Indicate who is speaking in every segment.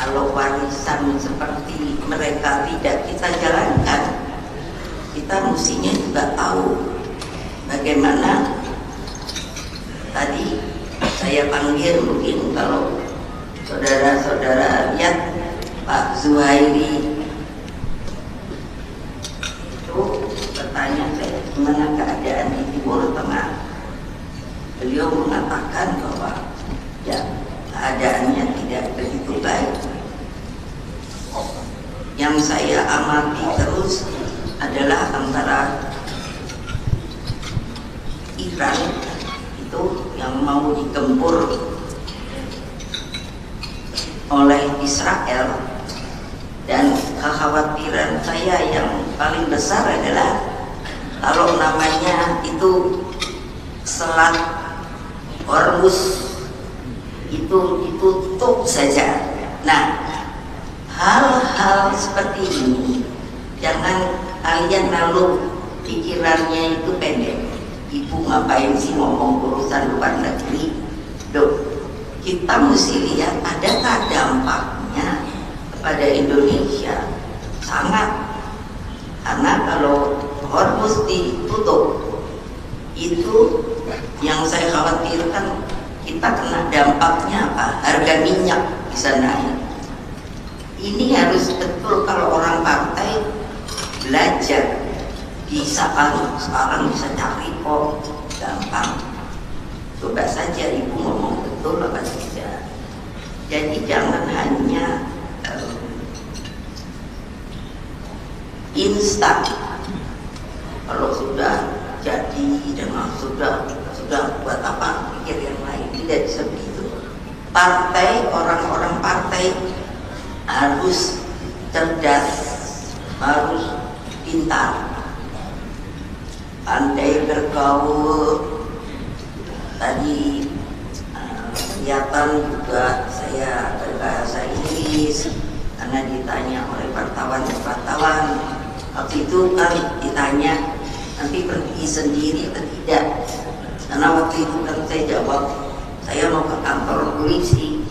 Speaker 1: Kalau warisan seperti mereka tidak kita jalankan, kita mestinya juga tahu bagaimana. Tadi saya panggil, mungkin kalau saudara-saudara lihat Pak Zuhairi itu bertanya saya gimana keadaan di Timur Tengah. Beliau mengatakan bahwa ya keadaannya tidak begitu baik. Yang saya amati terus adalah antara Iran itu yang mau digempur oleh Israel, dan kekhawatiran saya yang paling besar adalah kalau namanya itu Selat Hormuz itu ditutup saja. Nah, hal-hal seperti ini jangan kalian lalu pikirannya itu pendek. Ibu ngapain sih ngomong urusan luar negeri? Dok, kita mesti lihat adakah dampaknya kepada Indonesia. Sangat. Karena kalau Hormuz ditutup, itu yang saya khawatirkan, kita kena dampaknya apa? Harga minyak bisa naik. Ini harus betul kalau orang partai belajar. Bisa kan sekarang bisa cari kok, gampang. Coba saja ibu ngomong betul apa tidak. Jadi jangan hanya instan. Kalau sudah jadi dengan sudah buat apa, pikir yang lain. Tidak bisa begitu. Partai, orang-orang partai harus cerdas, harus pintar, pandai bergaul. Tadi kelihatan juga saya berbahasa Inggris karena ditanya oleh wartawan. Waktu itu kan ditanya nanti pergi sendiri atau tidak, karena waktu itu kan saya jawab saya mau ke kantor polisi,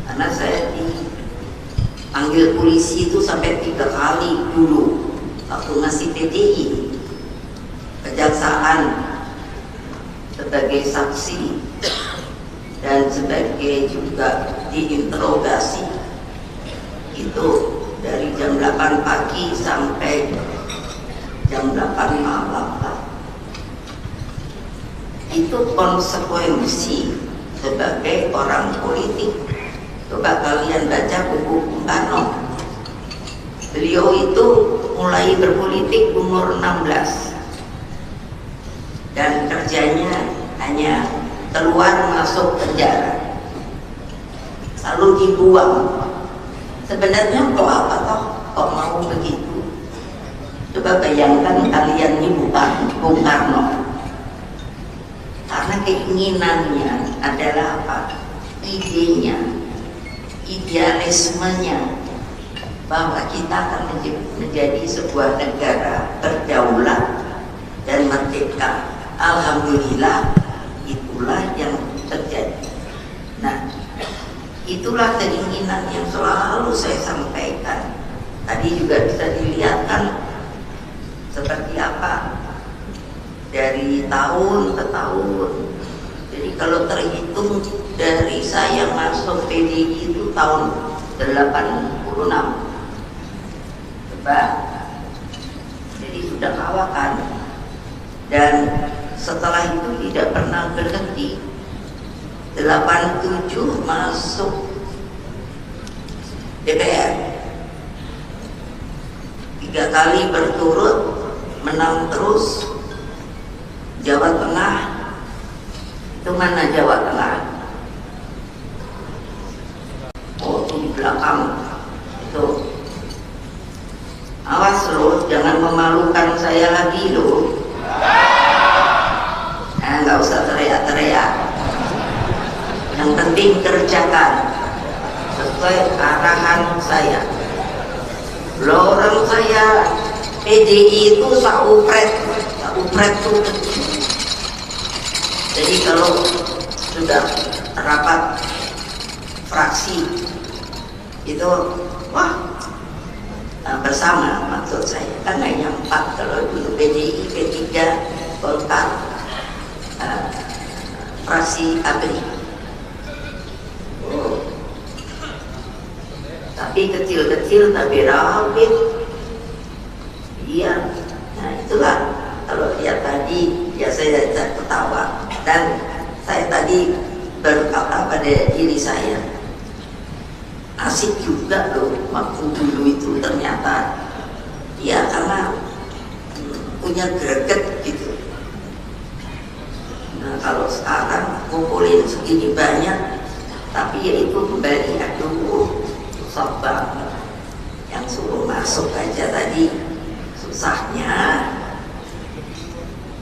Speaker 1: karena saya dipanggil polisi itu sampai 3 kali dulu waktu masih PDI, kejaksaan sebagai saksi dan sebagai juga diinterogasi itu dari jam 8 pagi sampai jam 8 malam. Itu konsekuensi sebagai orang politik. Coba kalian baca buku Bung Karno. Beliau itu mulai berpolitik umur 16 dan kerjanya hanya keluar masuk penjara, lalu dibuang. Sebenarnya kok apa toh kok mau begitu? Coba bayangkan kalian, ini bukan Bung Karno, karena keinginannya adalah apa? Idenya, idealismenya bahwa kita akan menjadi sebuah negara berdaulat dan merdeka. Alhamdulillah, itulah yang terjadi. Nah, itulah keinginan yang selalu saya sampaikan. Tadi juga bisa dilihat kan seperti apa dari tahun ke tahun. Jadi kalau terhitung dari saya masuk PDI itu tahun 86, coba, jadi sudah kawakan. Dan setelah itu tidak pernah berhenti. 87 masuk DPR, 3 kali berturut menang terus. Jawa Tengah, itu mana Jawa Tengah? Oh, itu di belakang itu. Awas loh, jangan memalukan saya lagi loh. Nggak usah teriak-teriak. Yang penting kerjakan sesuai arahan saya. Loh, orang saya PDI itu saupret tuh. Jadi kalau sudah rapat fraksi itu wah, bersama maksud saya kan hanya 4, kalau dulu PDI, P3, Golkar, fraksi ABRI. Tapi kecil-kecil tapi rawit. Iya, nah itulah kalau lihat tadi ya saya ketawa, dan saya tadi berkata pada diri saya, asik juga loh waktu dulu itu ternyata ya, karena punya greget gitu. Nah kalau sekarang kumpulin segini banyak tapi ya itu kembali, aduh susah banget. Yang suruh masuk aja tadi susahnya.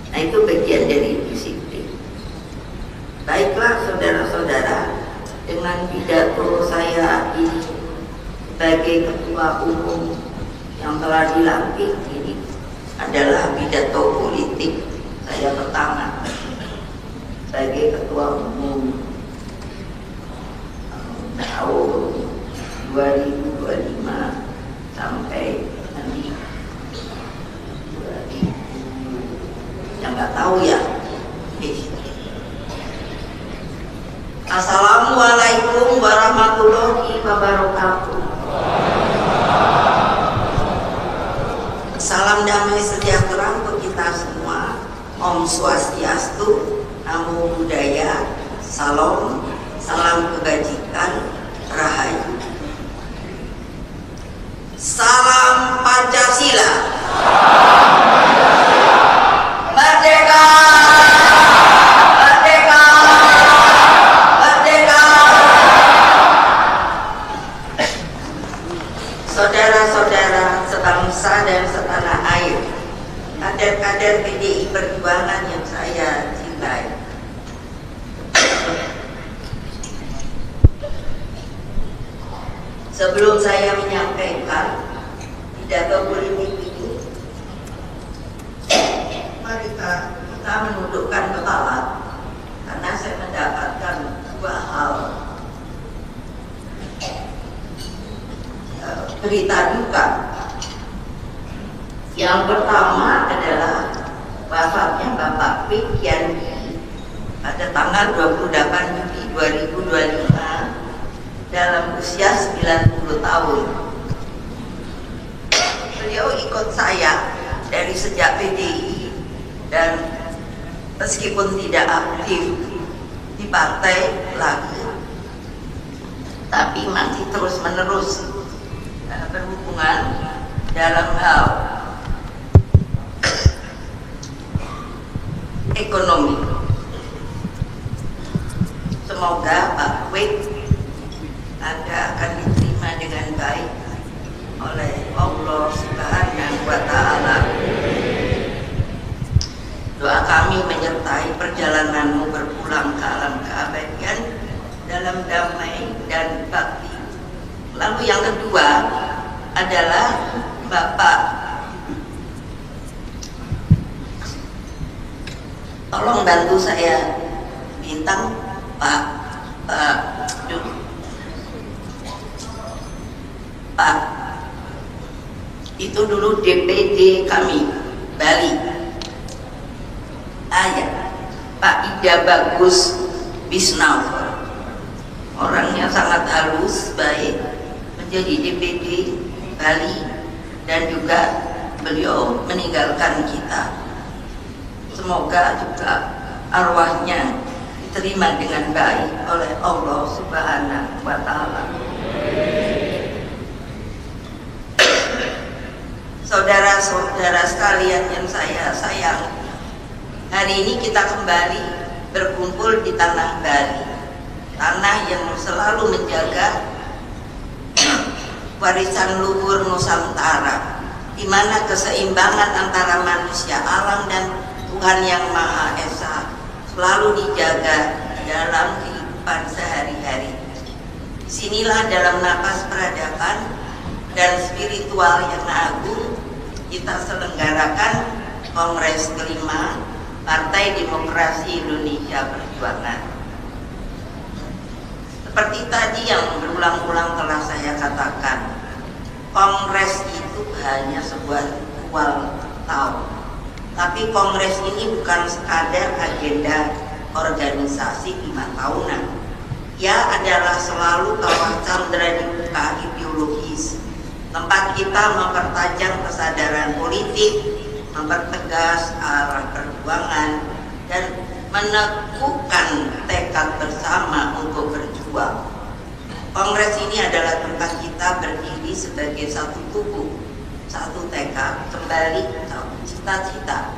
Speaker 1: Nah itu bagian dari disiplin. Baiklah saudara-saudara, dengan pidato saya ini sebagai ketua umum yang telah dilantik, ini adalah pidato politik saya pertama sebagai ketua umum tahun 2025 sampai nanti 2000, yang nggak tahu ya. Assalamualaikum warahmatullahi wabarakatuh. Salam damai sejahtera untuk kita semua. Om Swastiastu, Namo Buddhaya, Salam, salam kebajikan, Rahayu. Salam Pancasila. Merdeka! Merdeka! Merdeka! Saudara-saudara sebangsa dan setanah air, kader-kader PDI Perjuangan yang saya cintai, sebelum saya menyampaikan pidato politik ini, mari kita menundukkan kepala, karena saya mendapatkan 2 hal berita duka. Yang pertama adalah wafatnya Bapak Kwik Kian Gi pada tanggal 28 Juli 2025 dalam usia 90 tahun. Beliau ikut saya dari sejak PDI, dan meskipun tidak aktif di partai lagi, tapi masih terus menerus berhubungan dalam hal ekonomi. Semoga Pak Kwik akan diterima dengan baik oleh Allah Subhanahu wa Ta'ala. Doa kami menyertai perjalananmu berpulang ke alam keabadian dalam damai dan bakti. Lalu yang kedua adalah Bapak, tolong bantu saya bintang Pak itu dulu DPD kami Bali, Pak Ida Bagus Bisnau, orangnya sangat halus, baik, menjadi DPD Bali, dan juga beliau meninggalkan kita. Semoga juga arwahnya diterima dengan baik oleh Allah Subhanahu wa Ta'ala. Saudara-saudara sekalian yang saya sayang, hari ini kita kembali berkumpul di tanah Bali, tanah yang selalu menjaga warisan luhur Nusantara, di mana keseimbangan antara manusia alam dan Tuhan Yang Maha Esa selalu dijaga dalam kehidupan sehari-hari. Disinilah dalam napas peradaban dan spiritual yang agung kita selenggarakan Kongres kelima Partai Demokrasi Indonesia Perjuangan. Seperti tadi yang berulang-ulang telah saya katakan, kongres itu hanya sebuah ritual tahun. Tapi kongres ini bukan sekadar agenda organisasi 5 tahunan. Ia adalah selalu kawah candra dibuka ideologis, tempat kita mempertajam kesadaran politik, mempertegas arah perjuangan, dan meneguhkan tekad bersama untuk berjuang. Kongres ini adalah tempat kita berdiri sebagai satu tubuh, satu tekad, kembali satu cita-cita.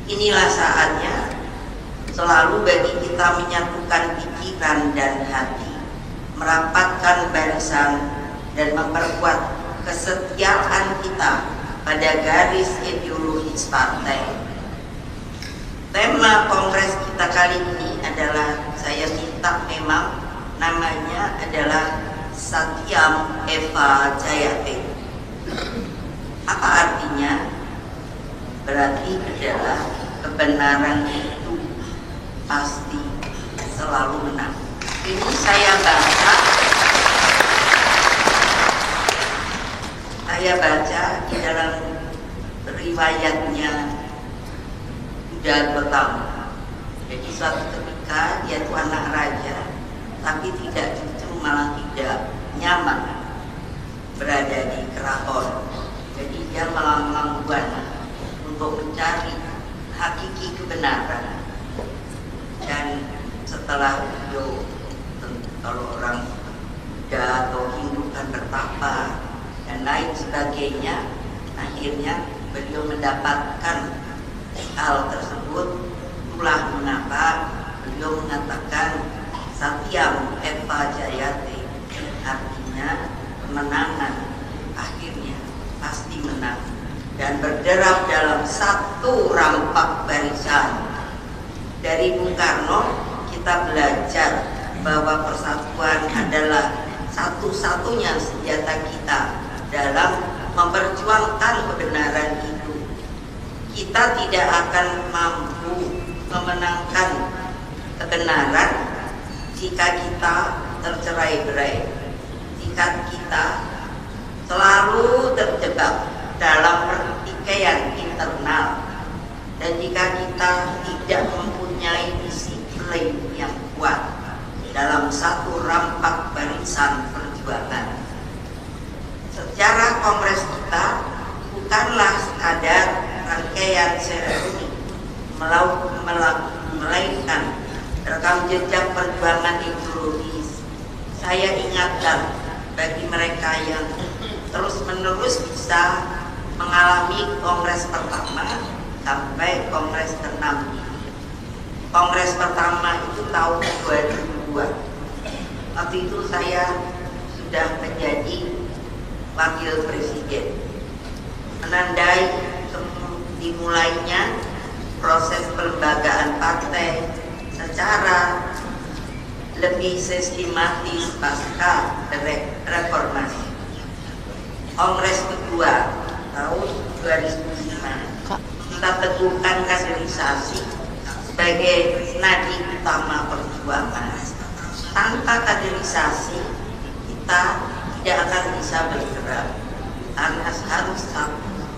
Speaker 1: Inilah saatnya selalu bagi kita menyatukan pikiran dan hati, merapatkan barisan, dan memperkuat kesetiaan kita pada garis ideologis partai. Tema kongres kita kali ini adalah, saya minta memang namanya adalah Satyam Eva Jayate. Apa artinya? Berarti adalah kebenaran itu pasti selalu menang. Ini saya baca di dalam riwayatnya Buddha Gautama. Jadi suatu ketika dia itu anak raja, tapi tidak, justru malah tidak nyaman berada di keraton. Jadi dia melanglang buana untuk mencari hakiki kebenaran. Dan setelah beliau, kalau orang Buddha atau Hindu kan bertapa dan lain sebagainya, akhirnya beliau mendapatkan hal tersebut. Itulah mengapa beliau mengatakan Satyam Eva Jayate, artinya kemenangan akhirnya pasti menang, dan berderap dalam satu rampak barisan. Dari Bung Karno kita belajar bahwa persatuan adalah satu-satunya senjata kita dalam memperjuangkan kebenaran itu. Kita tidak akan mampu memenangkan kebenaran jika kita tercerai-berai, jika kita selalu terjebak dalam pertikaian internal, dan jika kita tidak mempunyai disiplin yang kuat dalam satu rampak barisan perjuangan. Secara kongres kita bukanlah sekadar rangkaian seremoni, melainkan rekam jejak perjuangan ideologis. Saya ingatkan bagi mereka yang terus-menerus bisa mengalami kongres pertama sampai kongres ke-6 ini. Kongres pertama itu tahun 2002. Waktu itu saya sudah menjadi wakil presiden, menandai dimulainya proses pelembagaan partai secara lebih sistematis pasca reformasi. Kongres kedua tahun 2005, kita teguhkan kaderisasi sebagai nadi utama perjuangan. Tanpa kaderisasi kita tidak akan bisa bergerak, karena harus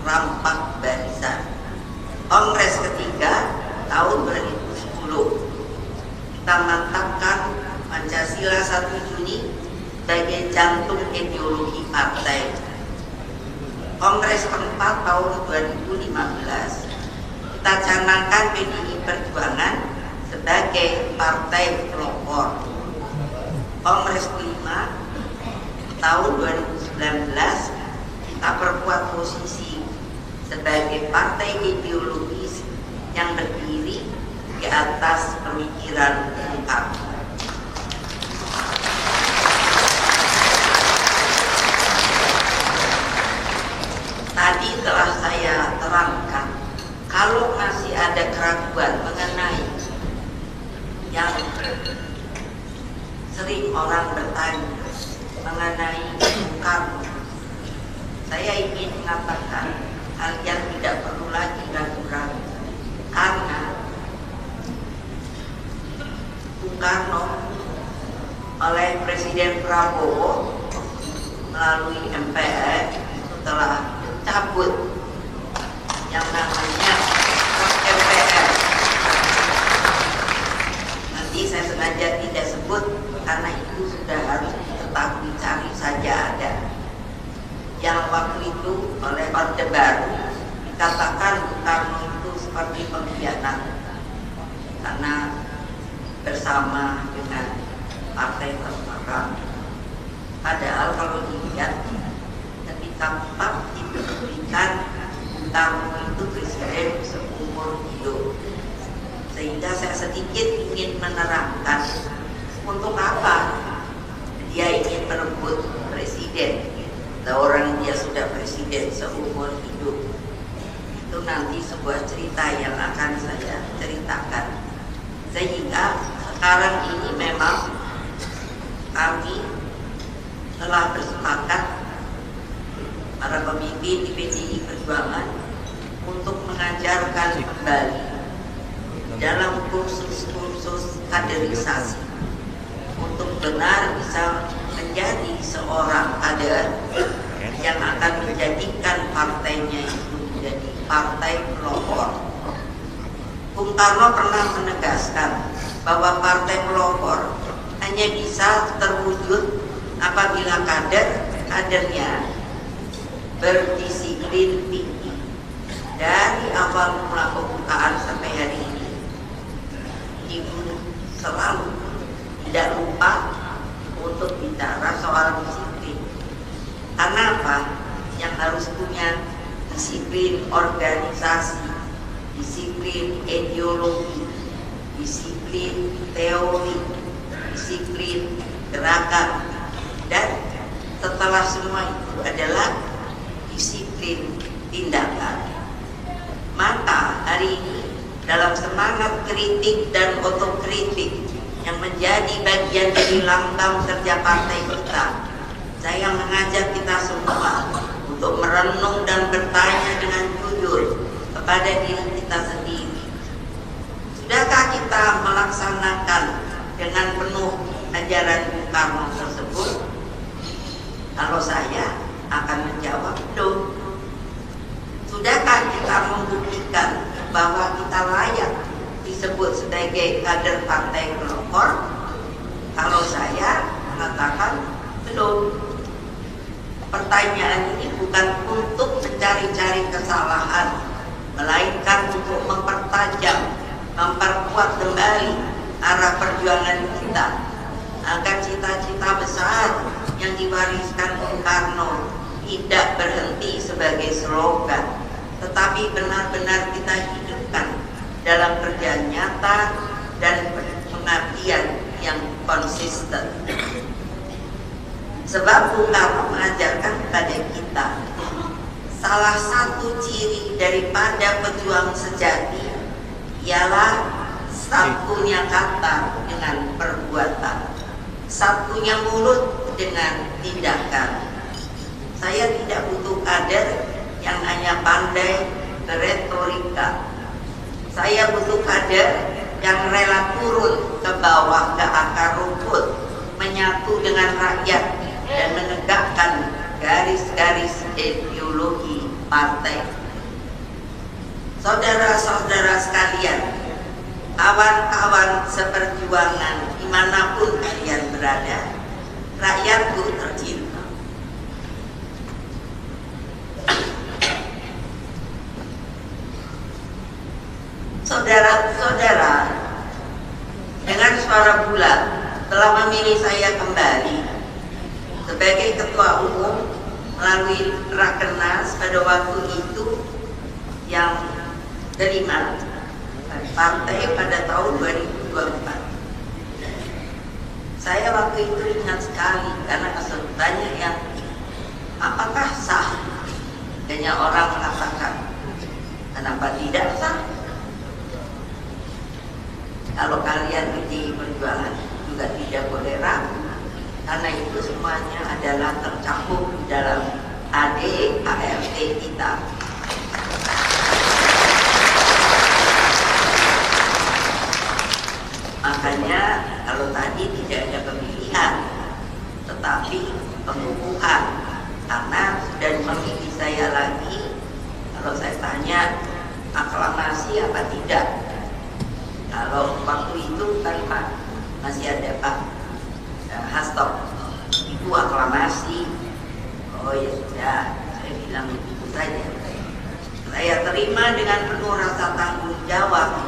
Speaker 1: rampak barisan. Kongres ketiga tahun 2010, kita mantapkan Pancasila 1 Juni sebagai jantung ideologi partai. Kongres keempat tahun 2015, kita canangkan PDI Perjuangan sebagai partai pelopor. Kongres kelima tahun 2019, kita perkuat posisi sebagai partai ideologis yang berdiri di atas pemikiran Bung Karno. Tadi telah saya terangkan, kalau masih ada keraguan mengenai yang sering orang bertanya mengenai Bung Karno, saya ingin mengatakan kalian tidak perlu lagi ragu-ragu, karena Bung Karno oleh Presiden Prabowo melalui MPR telah cabut yang namanya MPR. Nanti saya sengaja tidak sebut karena itu sudah harus diketahui, cari saja ada. Yang waktu itu oleh Orde Baru dikatakan Bung Karno itu seperti pengkhianat karena bersama dengan partai terlarang. Padahal kalau dilihat ketika tetap diberikan Bung Karno itu presiden seumur hidup, sehingga saya sedikit ingin menerangkan untuk apa dia ingin merebut presiden. Orang dia sudah presiden seumur hidup, itu nanti sebuah cerita yang akan saya ceritakan. Sehingga sekarang ini memang kami telah bersepakat para pemimpin di PDI Perjuangan untuk mengajarkan kembali dalam kursus-kursus kaderisasi untuk benar bisa menjadi seorang kader yang akan menjadikan partainya itu menjadi partai pelopor. Bung Karno pernah menegaskan bahwa partai pelopor hanya bisa terwujud apabila kadernya berdisiplin tinggi. Dari awal mula pembukaan sampai hari ini, Ibu selalu tidak lupa untuk bicara soal disiplin. Karena apa? Yang harus punya disiplin organisasi, disiplin ideologi, disiplin teori, disiplin gerakan, dan setelah semua itu adalah disiplin tindakan. Maka hari ini dalam semangat kritik dan otokritik yang menjadi bagian dari lambang kerja partai kita, saya mengajak kita semua untuk merenung dan bertanya dengan jujur kepada diri kita sendiri. Sudahkah kita melaksanakan dengan penuh ajaran Bung Karno tersebut? Kalau saya akan menjawab belum. Sudahkah kita membuktikan bahwa kita layak disebut sebagai kader partai pelopor? Kalau saya mengatakan belum. Pertanyaan ini bukan untuk mencari-cari kesalahan, melainkan untuk mempertajam, memperkuat kembali arah perjuangan kita agar cita-cita besar yang diwariskan Bung Karno tidak berhenti sebagai slogan, tetapi benar-benar kita hidupkan dalam kerja nyata dan pengabdian yang konsisten. Sebab Bung Karno mengajarkan kepada kita salah satu ciri daripada pejuang sejati ialah satunya kata dengan perbuatan, satunya mulut dengan tindakan. Saya tidak butuh kader yang hanya pandai beretorika. Saya butuh kader yang rela turun ke bawah, ke akar rumput, menyatu dengan rakyat dan menegakkan garis-garis ideologi partai. Saudara-saudara sekalian, kawan-kawan seperjuangan dimanapun kalian berada, rakyatku tercinta, saudara-saudara dengan suara bulat telah memilih saya kembali sebagai ketua umum melalui Rakernas pada waktu itu yang kelima partai pada tahun 2024. Saya waktu itu ingat sekali karena kesebutannya yang apakah sah? Banyak orang mengatakan, kenapa tidak sah? Kalau kalian di Perjuangan juga tidak boleh ragu, karena itu semuanya adalah tercakup di dalam ADART kita. Makanya kalau tadi tidak ada pemilihan, pembukuan, karena sudah memilih saya lagi. Kalau saya tanya aklamasi apa tidak, kalau waktu itu kan Pak masih ada Pak Hasto, itu aklamasi. Oh ya sudah, saya bilang begitu saja. Saya terima dengan penuh rasa tanggung jawab,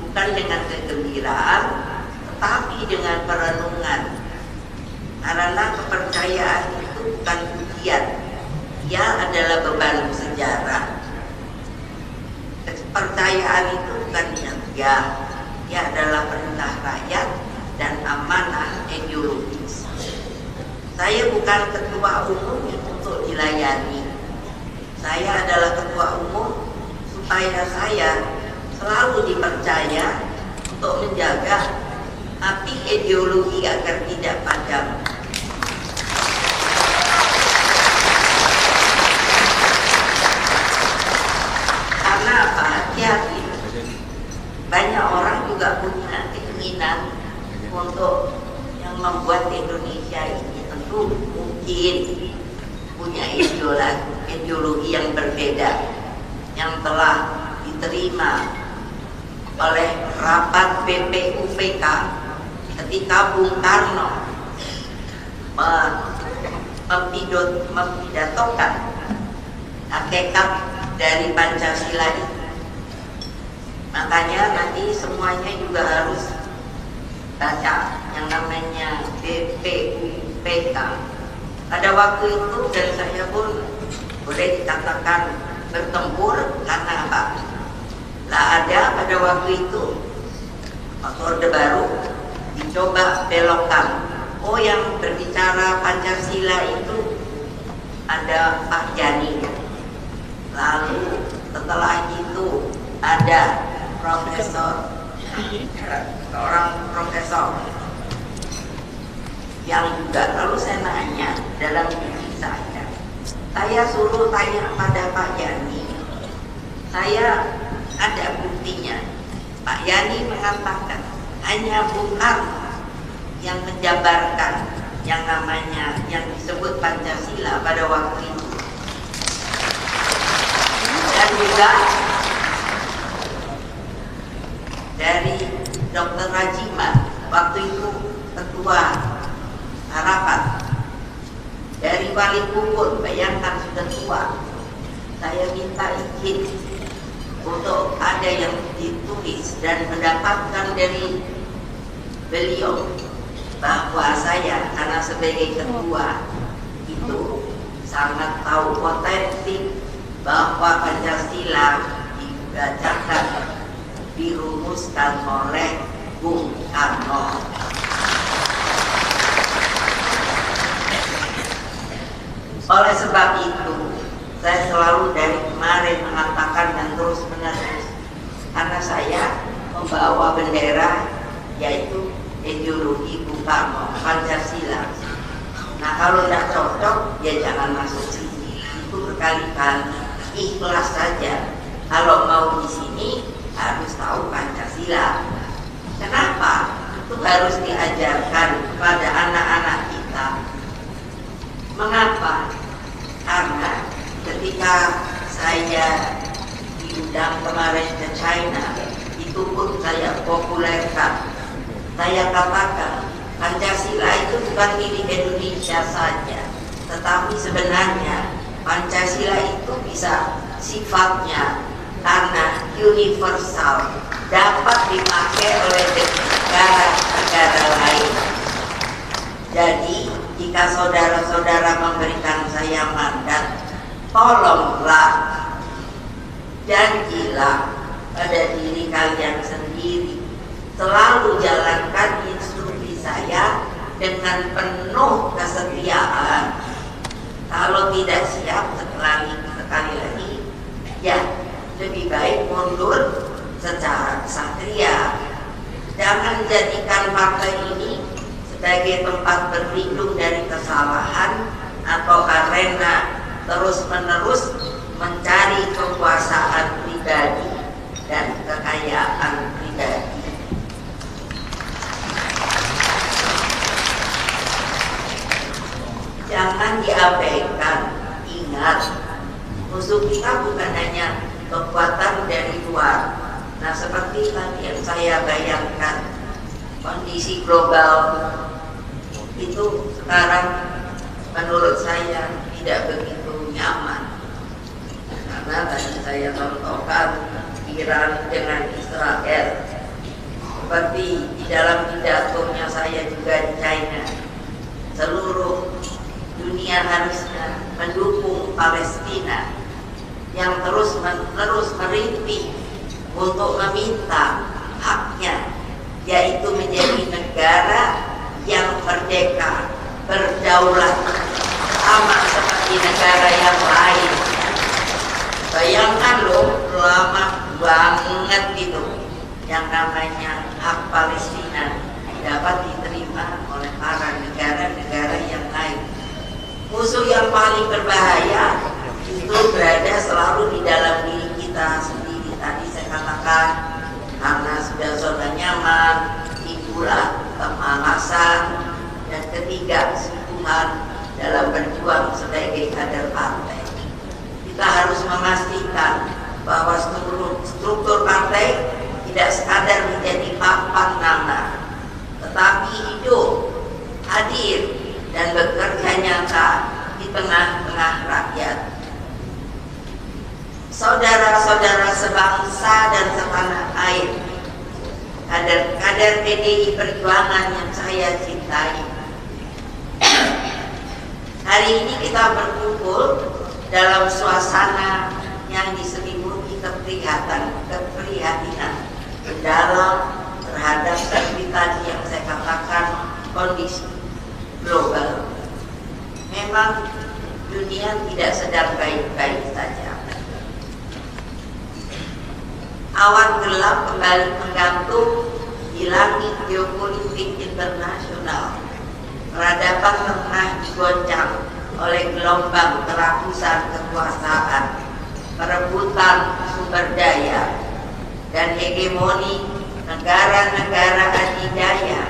Speaker 1: bukan dengan kegembiraan, tetapi dengan perenungan. Karena kepercayaan itu bukan ujian, ia adalah beban sejarah. Kepercayaan itu bukan dia adalah perintah rakyat dan amanah ideologis. Saya bukan ketua umum untuk dilayani. Saya adalah ketua umum supaya saya selalu dipercaya untuk menjaga api ideologi agar tidak padam. Karena apa? Hati-hati. Banyak orang juga punya keinginan untuk yang membuat Indonesia ini tentu mungkin punya ideologi yang berbeda yang telah diterima oleh rapat BPUPK ketika Bung Karno mempidatokan hakikat dari Pancasila itu. Makanya nanti semuanya juga harus baca yang namanya BPUPK. Pada waktu itu dan saya pun boleh dikatakan bertempur karena apa? Lah ada pada waktu itu waktu Orde Baru dicoba belokkan. Oh yang berbicara Pancasila itu ada Pak Yani. Lalu setelah itu ada seorang profesor yang juga. Lalu saya nanya dalam diri saya suruh tanya pada Pak Yani, saya ada buktinya. Pak Yani mengatakan hanya Bung Karno yang menjabarkan yang namanya yang disebut Pancasila pada waktu itu. Dan juga dari Dr. Rajima waktu itu ketua harapan, dari Wali Puput, bayangkan sudah tua, saya minta izin untuk ada yang ditulis dan mendapatkan dari beliau bahwa saya karena sebagai ketua itu sangat tahu otentik bahwa Pancasila dibacakan, dirumuskan oleh Bung Karno. Oleh sebab itu, saya selalu dari kemarin mengatakan dan terus menerus, karena saya membawa bendera yaitu ideologi Bung Karno, Pancasila. Nah kalau tidak cocok, ya jangan masuk sini. Itu berkali-kali, ikhlas saja. Kalau mau di sini harus tahu Pancasila. Kenapa? Itu harus diajarkan kepada anak-anak kita. Mengapa? Karena ketika saya diundang kemarin ke China, itu pun saya populerkan. Saya katakan Pancasila itu bukan milik Indonesia saja, tetapi sebenarnya Pancasila itu bisa sifatnya karena universal, dapat dipakai oleh negara-negara lain. Jadi jika saudara-saudara memberikan saya mandat, tolonglah, janjilah pada diri kalian sendiri, selalu jalankan instruksi saya dengan penuh kesetiaan. Kalau tidak siap sekali lagi, ya lebih baik mundur secara kesatria. Jangan jadikan partai ini sebagai tempat berlindung dari kesalahan atau arena terus-menerus mencari kekuasaan pribadi dan kekayaan pribadi. jangan diabaikan. Ingat, musuh kita bukan hanya kekuatan dari luar. Nah, seperti tadi yang saya bayangkan, kondisi global itu sekarang menurut saya tidak begitu nyaman, karena tadi saya contohkan Iran dengan Israel, seperti di dalam pidatonya saya juga di China. Seluruh dunia harusnya mendukung Palestina yang terus merintih untuk meminta haknya, yaitu menjadi negara yang merdeka, berdaulat, sama seperti negara yang lain. Bayangkan loh, lama banget gitu yang namanya hak Palestina dapat diterima oleh para negara-negara yang lain. Musuh yang paling berbahaya itu berada selalu di dalam diri kita sendiri. Tadi saya katakan, karena sudah nyaman, itulah kemalasan, dan ketiga kesungguhan dalam berjuang sebagai kader partai. Kita harus memastikan bahwa struktur partai tidak sekadar menjadi papan nama, tetapi hidup, hadir, dan bekerja nyata di tengah-tengah rakyat. Saudara-saudara sebangsa dan setanah air, kader-kader PDI Perjuangan yang saya cintai, hari ini kita berkumpul dalam suasana yang diselimuti keprihatinan mendalam terhadap seperti tadi yang saya katakan, kondisi global. Memang dunia tidak sedang baik-baik saja. Awan gelap kembali menggantung di langit geopolitik internasional. Peradaban tengah digoncang oleh gelombang kerakusan kekuasaan, perebutan sumber daya, dan hegemoni negara-negara adidaya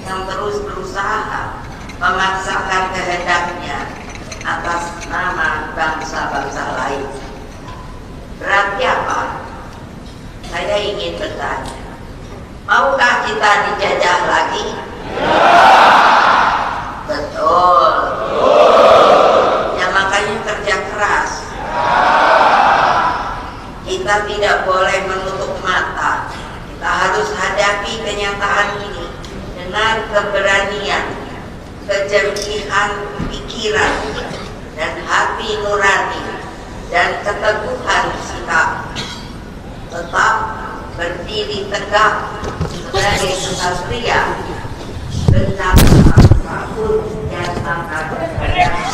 Speaker 1: yang terus berusaha memaksakan kehendaknya atas nama bangsa-bangsa lain. Berarti apa? Saya ingin bertanya, maukah kita dijajah lagi? Betul. Ya, makanya kerja keras. Kita tidak boleh menutup mata. Kita harus hadapi kenyataan ini dengan keberanian, kejernihan pikiran, dan hati nurani, dan keteguhan sikap. Tetap berdiri tegak sebagai kesatria, benar apapun yang akan terjadi.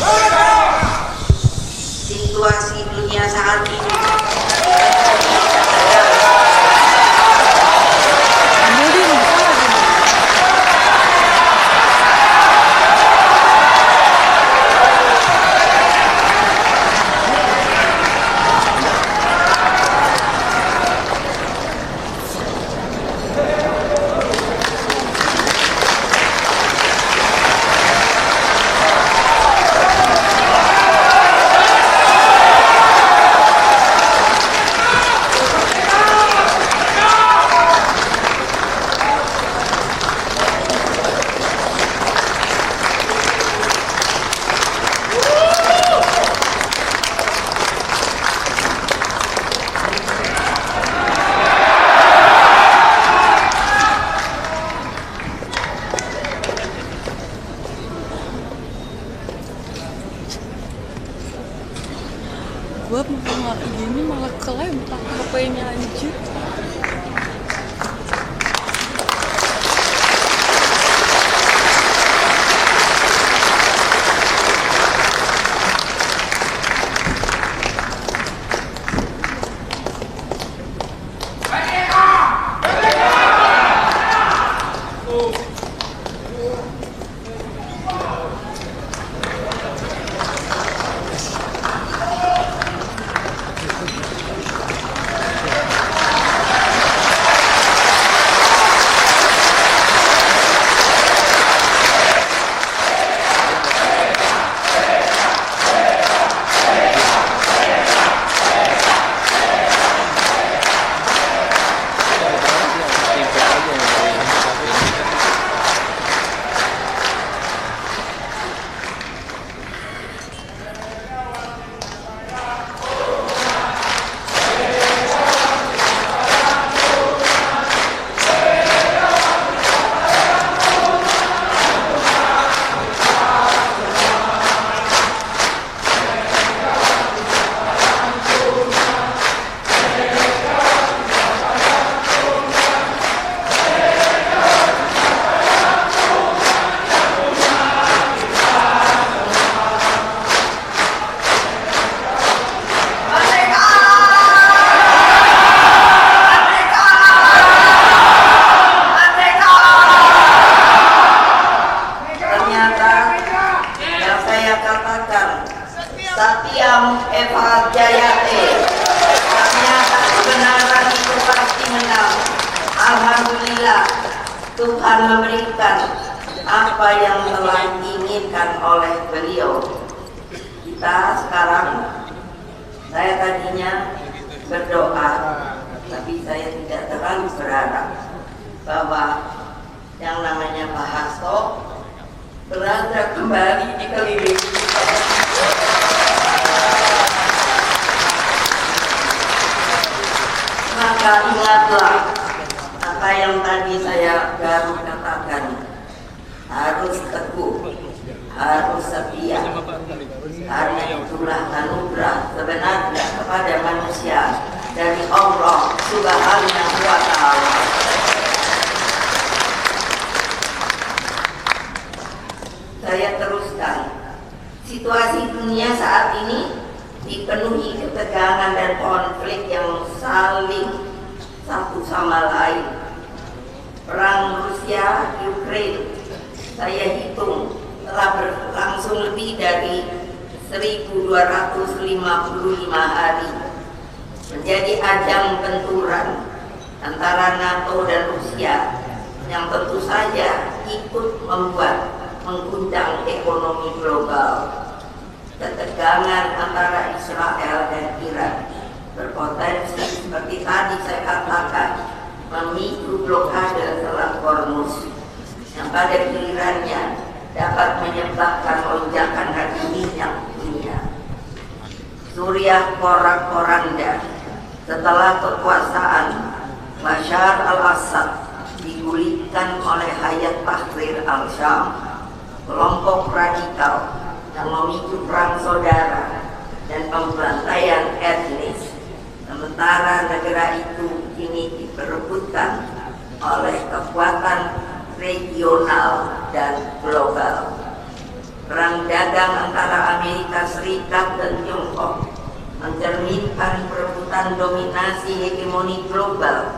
Speaker 1: Situasi dunia saat ini
Speaker 2: gue malah gini malah kelempar HP-nya anjir.
Speaker 1: Tiam Eva Jayate. Ternyata kebenaran itu pasti menang. Alhamdulillah, Tuhan memberikan apa yang telah diinginkan oleh beliau. Kita sekarang, saya tadinya berdoa, tapi saya tidak terlalu berharap bahwa yang namanya Pak Hasto berada kembali di keliling. Maka ingatlah apa yang tadi saya baru katakan, harus teguh, harus setia, karena itulah anugerah sebenarnya kepada manusia dari Allah Subhanahu wa Ta'ala. Saya teruskan, situasi dunia saat ini dipenuhi ketegangan dan konflik yang saling satu sama lain. Perang Rusia Ukraina, saya hitung telah berlangsung lebih dari 1255 hari, menjadi ajang benturan antara NATO dan Rusia yang tentu saja ikut mengguncang ekonomi global. Ketegangan antara Israel dan Iran berpotensi seperti tadi saya katakan memicu blokade Selat Hormuz yang pada gilirannya dapat menyebabkan lonjakan harga minyak dunia. Suriah porak-poranda setelah kekuasaan Bashar al-Assad digulingkan oleh Hayat Tahrir al-Syam, kelompok radikal yang memicu perang saudara dan pembantaian etnis. Sementara negara itu kini diperebutkan oleh kekuatan regional dan global. Perang dagang antara Amerika Serikat dan Tiongkok mencerminkan perebutan dominasi hegemoni global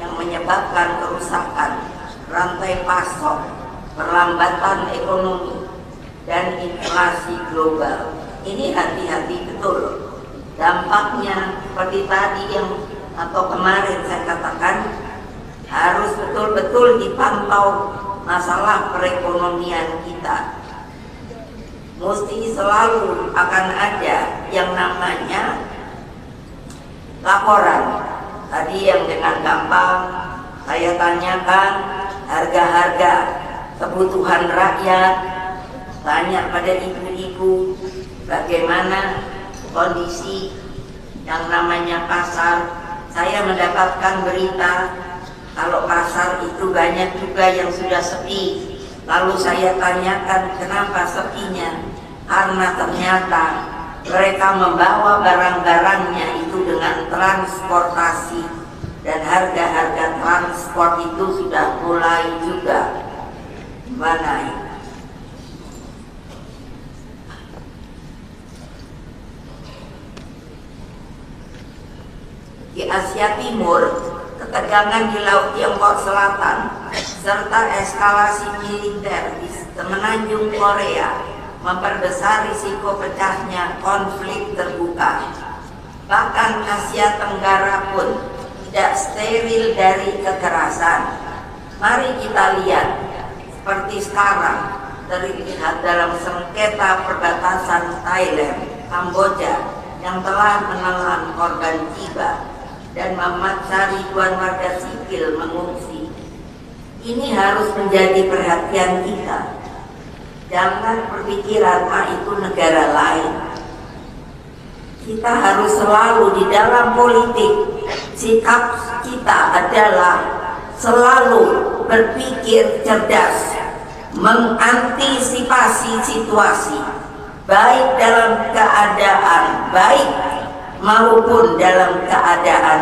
Speaker 1: yang menyebabkan kerusakan rantai pasok, perlambatan ekonomi, dan inflasi global. Ini hati-hati betul. Dampaknya seperti tadi atau kemarin saya katakan, harus betul-betul dipantau masalah perekonomian kita. Mesti selalu akan ada yang namanya laporan. Tadi yang dengan gampang saya tanyakan harga-harga kebutuhan rakyat, tanya pada ibu-ibu bagaimana kondisi yang namanya pasar. Saya mendapatkan berita kalau pasar itu banyak juga yang sudah sepi. Lalu saya tanyakan kenapa sepinya, karena ternyata mereka membawa barang-barangnya itu dengan transportasi, dan harga-harga transport itu sudah mulai juga naik. Di Asia Timur, ketegangan di Laut Tiongkok Selatan serta eskalasi militer di semenanjung Korea memperbesar risiko pecahnya konflik terbuka. Bahkan Asia Tenggara pun tidak steril dari kekerasan. Mari kita lihat seperti sekarang terlihat dalam sengketa perbatasan Thailand, Kamboja yang telah menelan korban jiwa dan memaksa ribuan warga sipil mengungsi. Ini harus menjadi perhatian kita. Jangan berpikiran itu negara lain. Kita harus selalu di dalam politik, sikap kita adalah selalu berpikir cerdas, mengantisipasi situasi, baik dalam keadaan baik maupun dalam keadaan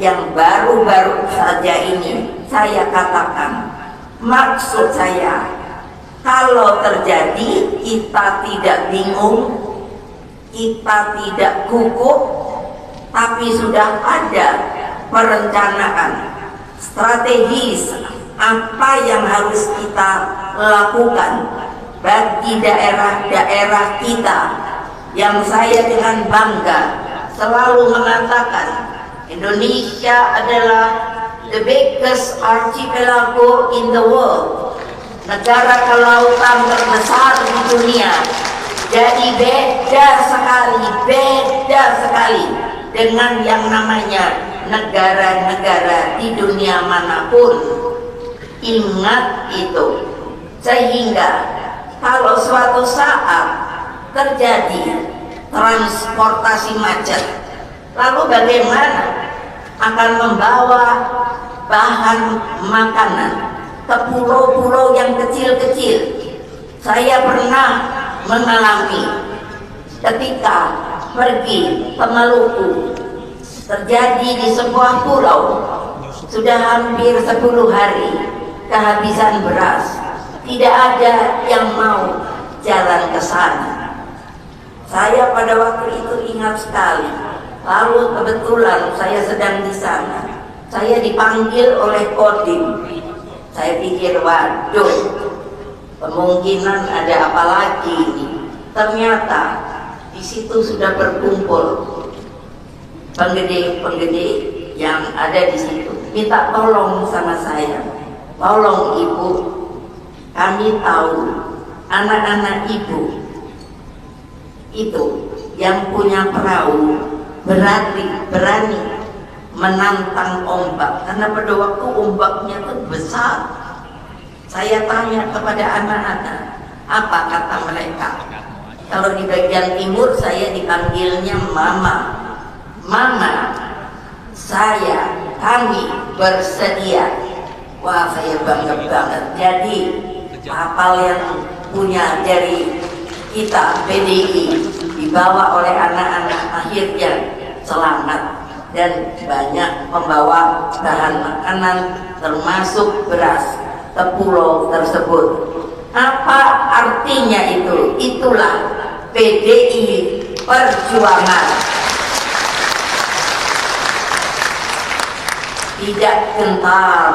Speaker 1: yang baru-baru saja ini saya katakan. Maksud saya, kalau terjadi kita tidak bingung, kita tidak gugup, tapi sudah ada perencanaan strategis apa yang harus kita lakukan bagi daerah-daerah kita yang saya dengan bangga selalu mengatakan Indonesia adalah the biggest archipelago in the world, negara kelautan terbesar di dunia. Jadi beda sekali dengan yang namanya negara-negara di dunia manapun. Ingat itu. Sehingga kalau suatu saat terjadi transportasi macet, lalu bagaimana akan membawa bahan makanan ke pulau-pulau yang kecil-kecil? Saya pernah mengalami ketika pergi ke Maluku, terjadi di sebuah pulau sudah hampir 10 hari kehabisan beras, tidak ada yang mau jalan ke sana. Saya pada waktu itu ingat sekali. Lalu kebetulan saya sedang di sana, saya dipanggil oleh Kodim. Saya pikir, waduh, kemungkinan ada apa lagi ini. Ternyata di situ sudah berkumpul penggede-penggede yang ada di situ. Minta tolong sama saya, tolong ibu, kami tahu anak-anak ibu itu yang punya perahu berani menantang ombak, karena pada waktu ombaknya itu besar. Saya tanya kepada anak-anak, apa kata mereka? Kalau di bagian timur saya dipanggilnya mama. Mama, kami bersedia. Wah, saya bangga banget. Jadi kapal yang punya dari kita PDI dibawa oleh anak-anak akhirnya selamat, dan banyak membawa bahan makanan termasuk beras ke pulau tersebut. Apa artinya itu? Itulah PDI Perjuangan. Tidak gentar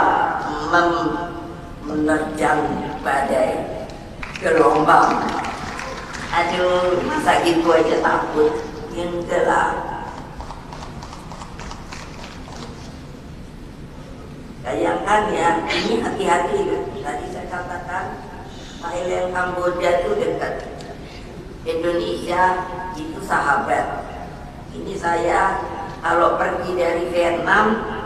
Speaker 1: menerjang badai gelombang. Aduh, masa gitu aja takut. Yang gelap. Bayangkan ya, ini hati-hati. Tadi saya katakan Thailand, Kamboja itu dekat, Indonesia itu sahabat. Ini saya kalau pergi dari Vietnam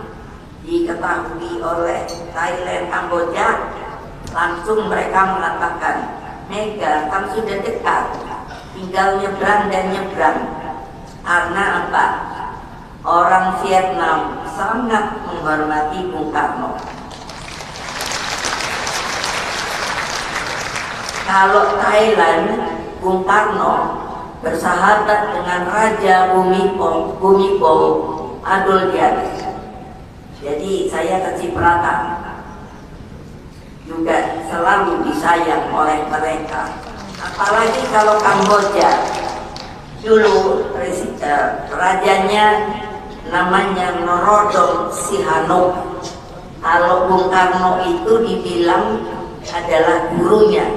Speaker 1: diketahui oleh Thailand, Kamboja, langsung mereka mengatakan, Mega kan sudah dekat, tinggal nyebrang dan nyebrang. Karena apa? Orang Vietnam sangat menghormati Bung Karno. Kalau Thailand, Bung Karno bersahabat dengan Raja Bhumibol Adulyadej. Jadi saya kecipratan juga selalu disayang oleh mereka. Apalagi kalau Kamboja, dulu rajanya namanya Norodom Sihanouk. Kalau Bung Karno itu dibilang adalah gurunya.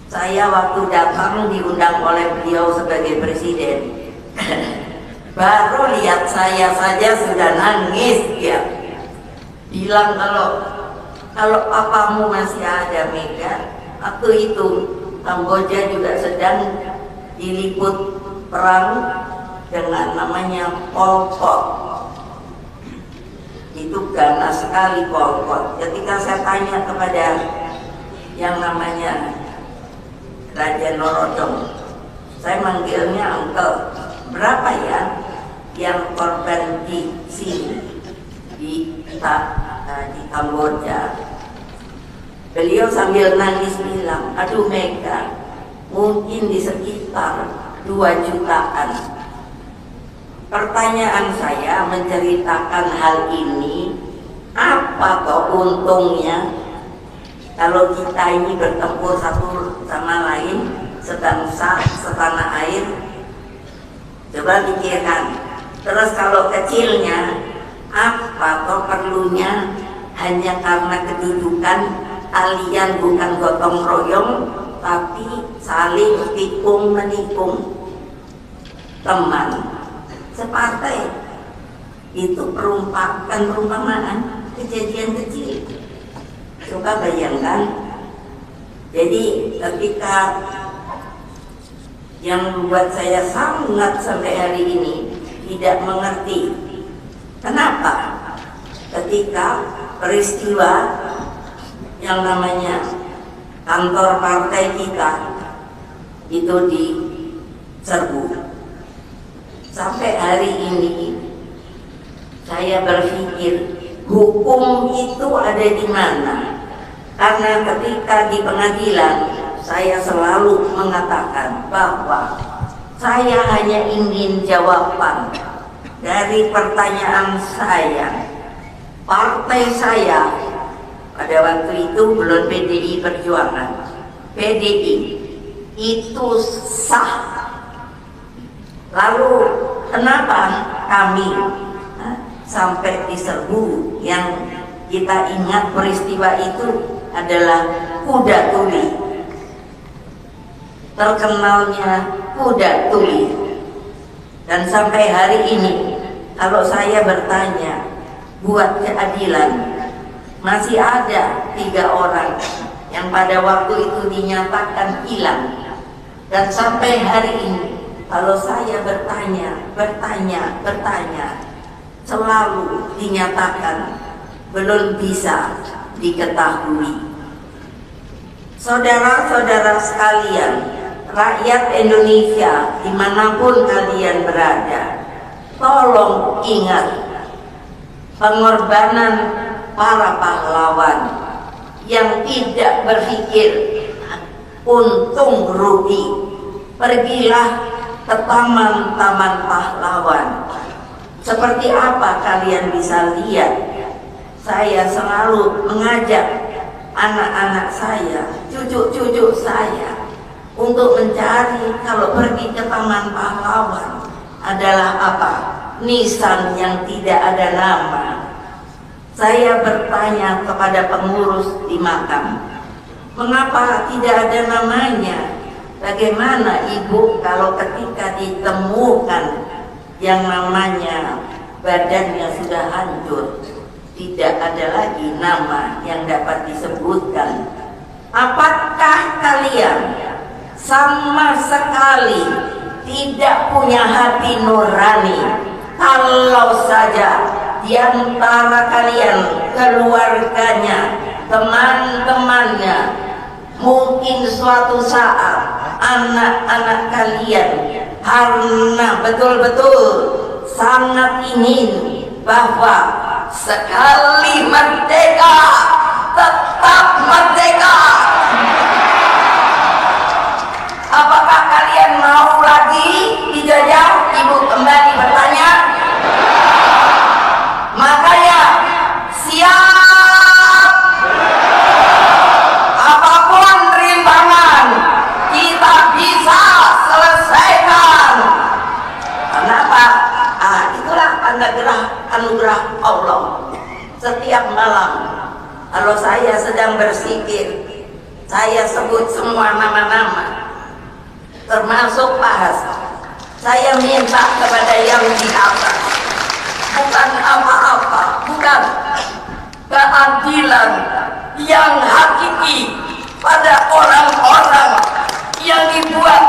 Speaker 1: Saya waktu datang diundang oleh beliau sebagai presiden. Baru lihat saya saja sudah nangis dia. Bilang kalau papamu masih ada, Mega. Waktu itu Kamboja juga sedang diliput perang dengan namanya Pol Pot. Itu ganas sekali Pol Pot. Ketika saya tanya kepada yang namanya Raja Norodom, saya manggilnya uncle, berapa ya yang korban di sini di Kamboja? Beliau sambil nangis bilang, aduh Mega, mungkin di sekitar 2 jutaan. Pertanyaan saya menceritakan hal ini, apa kok untungnya kalau kita ini bertempur satu sama lain, sebangsa, setanah air? Coba pikirkan. Terus kalau kecilnya, apa kok perlunya hanya karena kedudukan kalian bukan gotong royong tapi saling tikung menikung. Teman separtai itu perumpamaan kejadian kecil. Coba bayangkan, jadi ketika yang membuat saya sangat sampai hari ini tidak mengerti kenapa ketika peristiwa yang namanya kantor partai kita itu diserbu. Sampai hari ini saya berpikir hukum itu ada di mana? Karena ketika di pengadilan saya selalu mengatakan bahwa saya hanya ingin jawaban dari pertanyaan saya. Partai saya pada waktu itu belum PDI Perjuangan, PDI itu sah. Lalu kenapa kami sampai diserbu? Yang kita ingat peristiwa itu adalah kuda tuli, terkenalnya kuda tuli. Dan sampai hari ini kalau saya bertanya buat keadilan, masih ada 3 orang yang pada waktu itu dinyatakan hilang. Dan sampai hari ini kalau saya bertanya, selalu dinyatakan belum bisa diketahui. Saudara-saudara sekalian, rakyat Indonesia dimanapun kalian berada, tolong ingat pengorbanan para pahlawan yang tidak berpikir untung rugi. Pergilah ke taman-taman pahlawan. Seperti apa kalian bisa lihat, saya selalu mengajak anak-anak saya, cucu-cucu saya untuk mencari kalau pergi ke taman pahlawan adalah apa? Nisan yang tidak ada nama. Saya bertanya kepada pengurus di makam, mengapa tidak ada namanya? Bagaimana ibu kalau ketika ditemukan yang namanya badannya sudah hancur, tidak ada lagi nama yang dapat disebutkan? Apakah kalian sama sekali tidak punya hati nurani kalau saja di antara kalian, keluarganya, teman-temannya, mungkin suatu saat anak-anak kalian karena betul-betul sangat ingin bahwa sekali merdeka tetap merdeka, apakah kalian mau lagi dijajah? Ibu kembali bertanya. Makanya siap apapun rintangan kita bisa selesaikan. Kenapa? Itulah anugerah Allah. Setiap malam kalau saya sedang bersikir, saya sebut semua nama-nama, termasuk Pak Hasan. Saya minta kepada yang di atas, bukan apa-apa, bukan keadilan yang hakiki pada orang-orang yang dibuat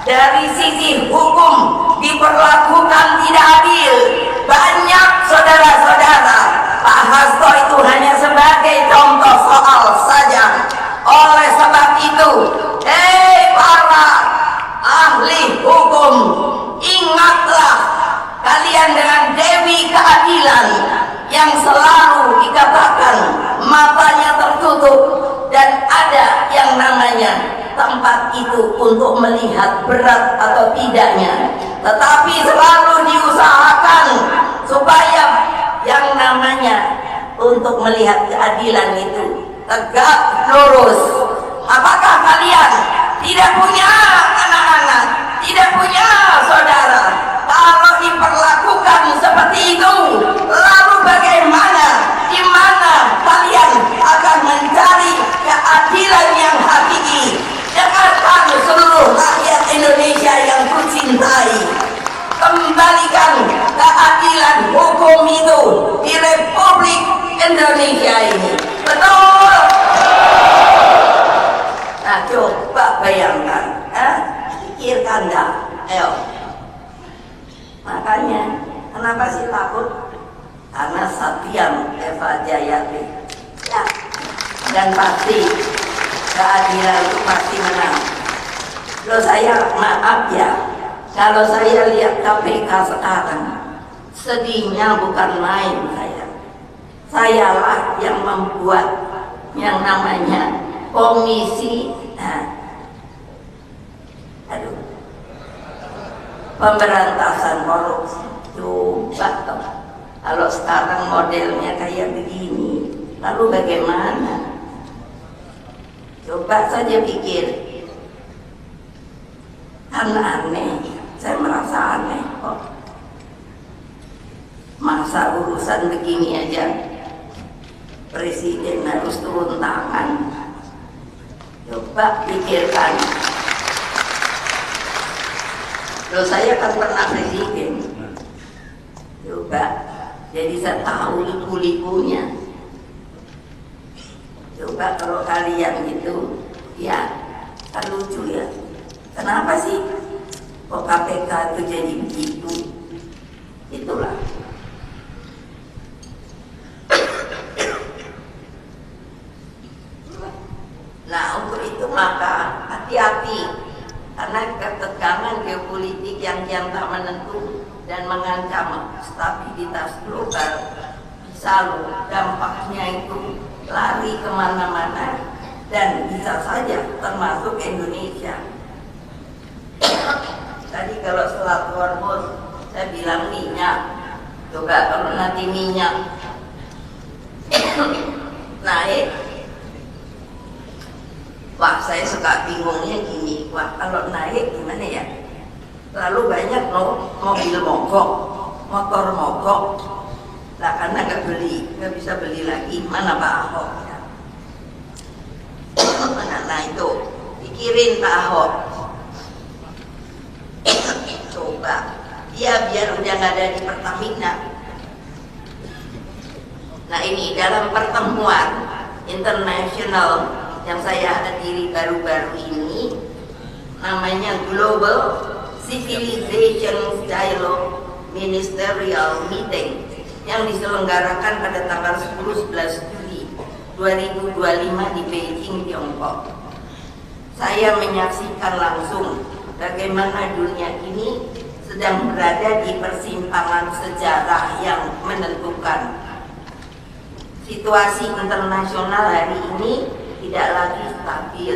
Speaker 1: dari sisi hukum diperlakukan tidak adil. Banyak saudara-saudara, Pak Hasto itu hanya sebagai contoh soal saja. Oleh sebab itu, para ahli hukum, ingatlah kalian dengan Dewi Keadilan yang selalu dikatakan matanya tertutup dan ada yang namanya tempat itu untuk melihat berat atau tidaknya, tetapi selalu diusahakan supaya yang namanya untuk melihat keadilan itu tegak lurus. Apakah kalian tidak punya anak-anak, tidak punya saudara? Kalau diperlakukan seperti itu, lalu bagaimana? Di mana kalian akan mencari keadilan yang hakiki? Anda? Ayo. Makanya, kenapa sih takut? Karena Satyam Eva Jayati. Ya, dan pasti keadilan itu pasti menang. Loh saya maaf ya, kalau saya lihat KPK sekarang, sedihnya bukan main saya. Sayalah yang membuat yang namanya komisi pemberantasan korupsi. Coba toh, kalau sekarang modelnya kayak begini, lalu bagaimana? Coba saja pikir. Kan aneh, saya merasa aneh kok. Masa urusan begini aja presiden harus turun tangan? Coba pikirkan. Loh saya kan pernah presiden. Coba, jadi saya tahu liku-likunya. Coba kalau kalian gitu, ya kan lucu ya. Kenapa sih kok KPK itu jadi begitu? Itulah. Nah untuk itu maka hati-hati, karena ketegangan geopolitik yang tak menentu dan mengancam stabilitas global bisa loh dampaknya itu lari kemana-mana dan bisa saja termasuk Indonesia. Tadi kalau selat Hormuz saya bilang minyak, coba kalau nanti minyak naik, wah saya suka bingungnya gini, wah kalau naik gimana ya? Lalu banyak mobil mogok, motor mogok, lah karena nggak bisa beli lagi, mana Pak Ahok? Nah itu pikirin Pak Ahok. Coba dia biar udah nggak ada di Pertamina. Nah ini dalam pertemuan internasional yang saya hadiri baru-baru ini, namanya Global Civilization Dialogue Ministerial Meeting yang diselenggarakan pada tanggal 10-11 Juli 2025 di Beijing, Tiongkok. Saya menyaksikan langsung bagaimana dunia ini sedang berada di persimpangan sejarah yang menentukan. Situasi internasional hari ini tidak lagi stabil,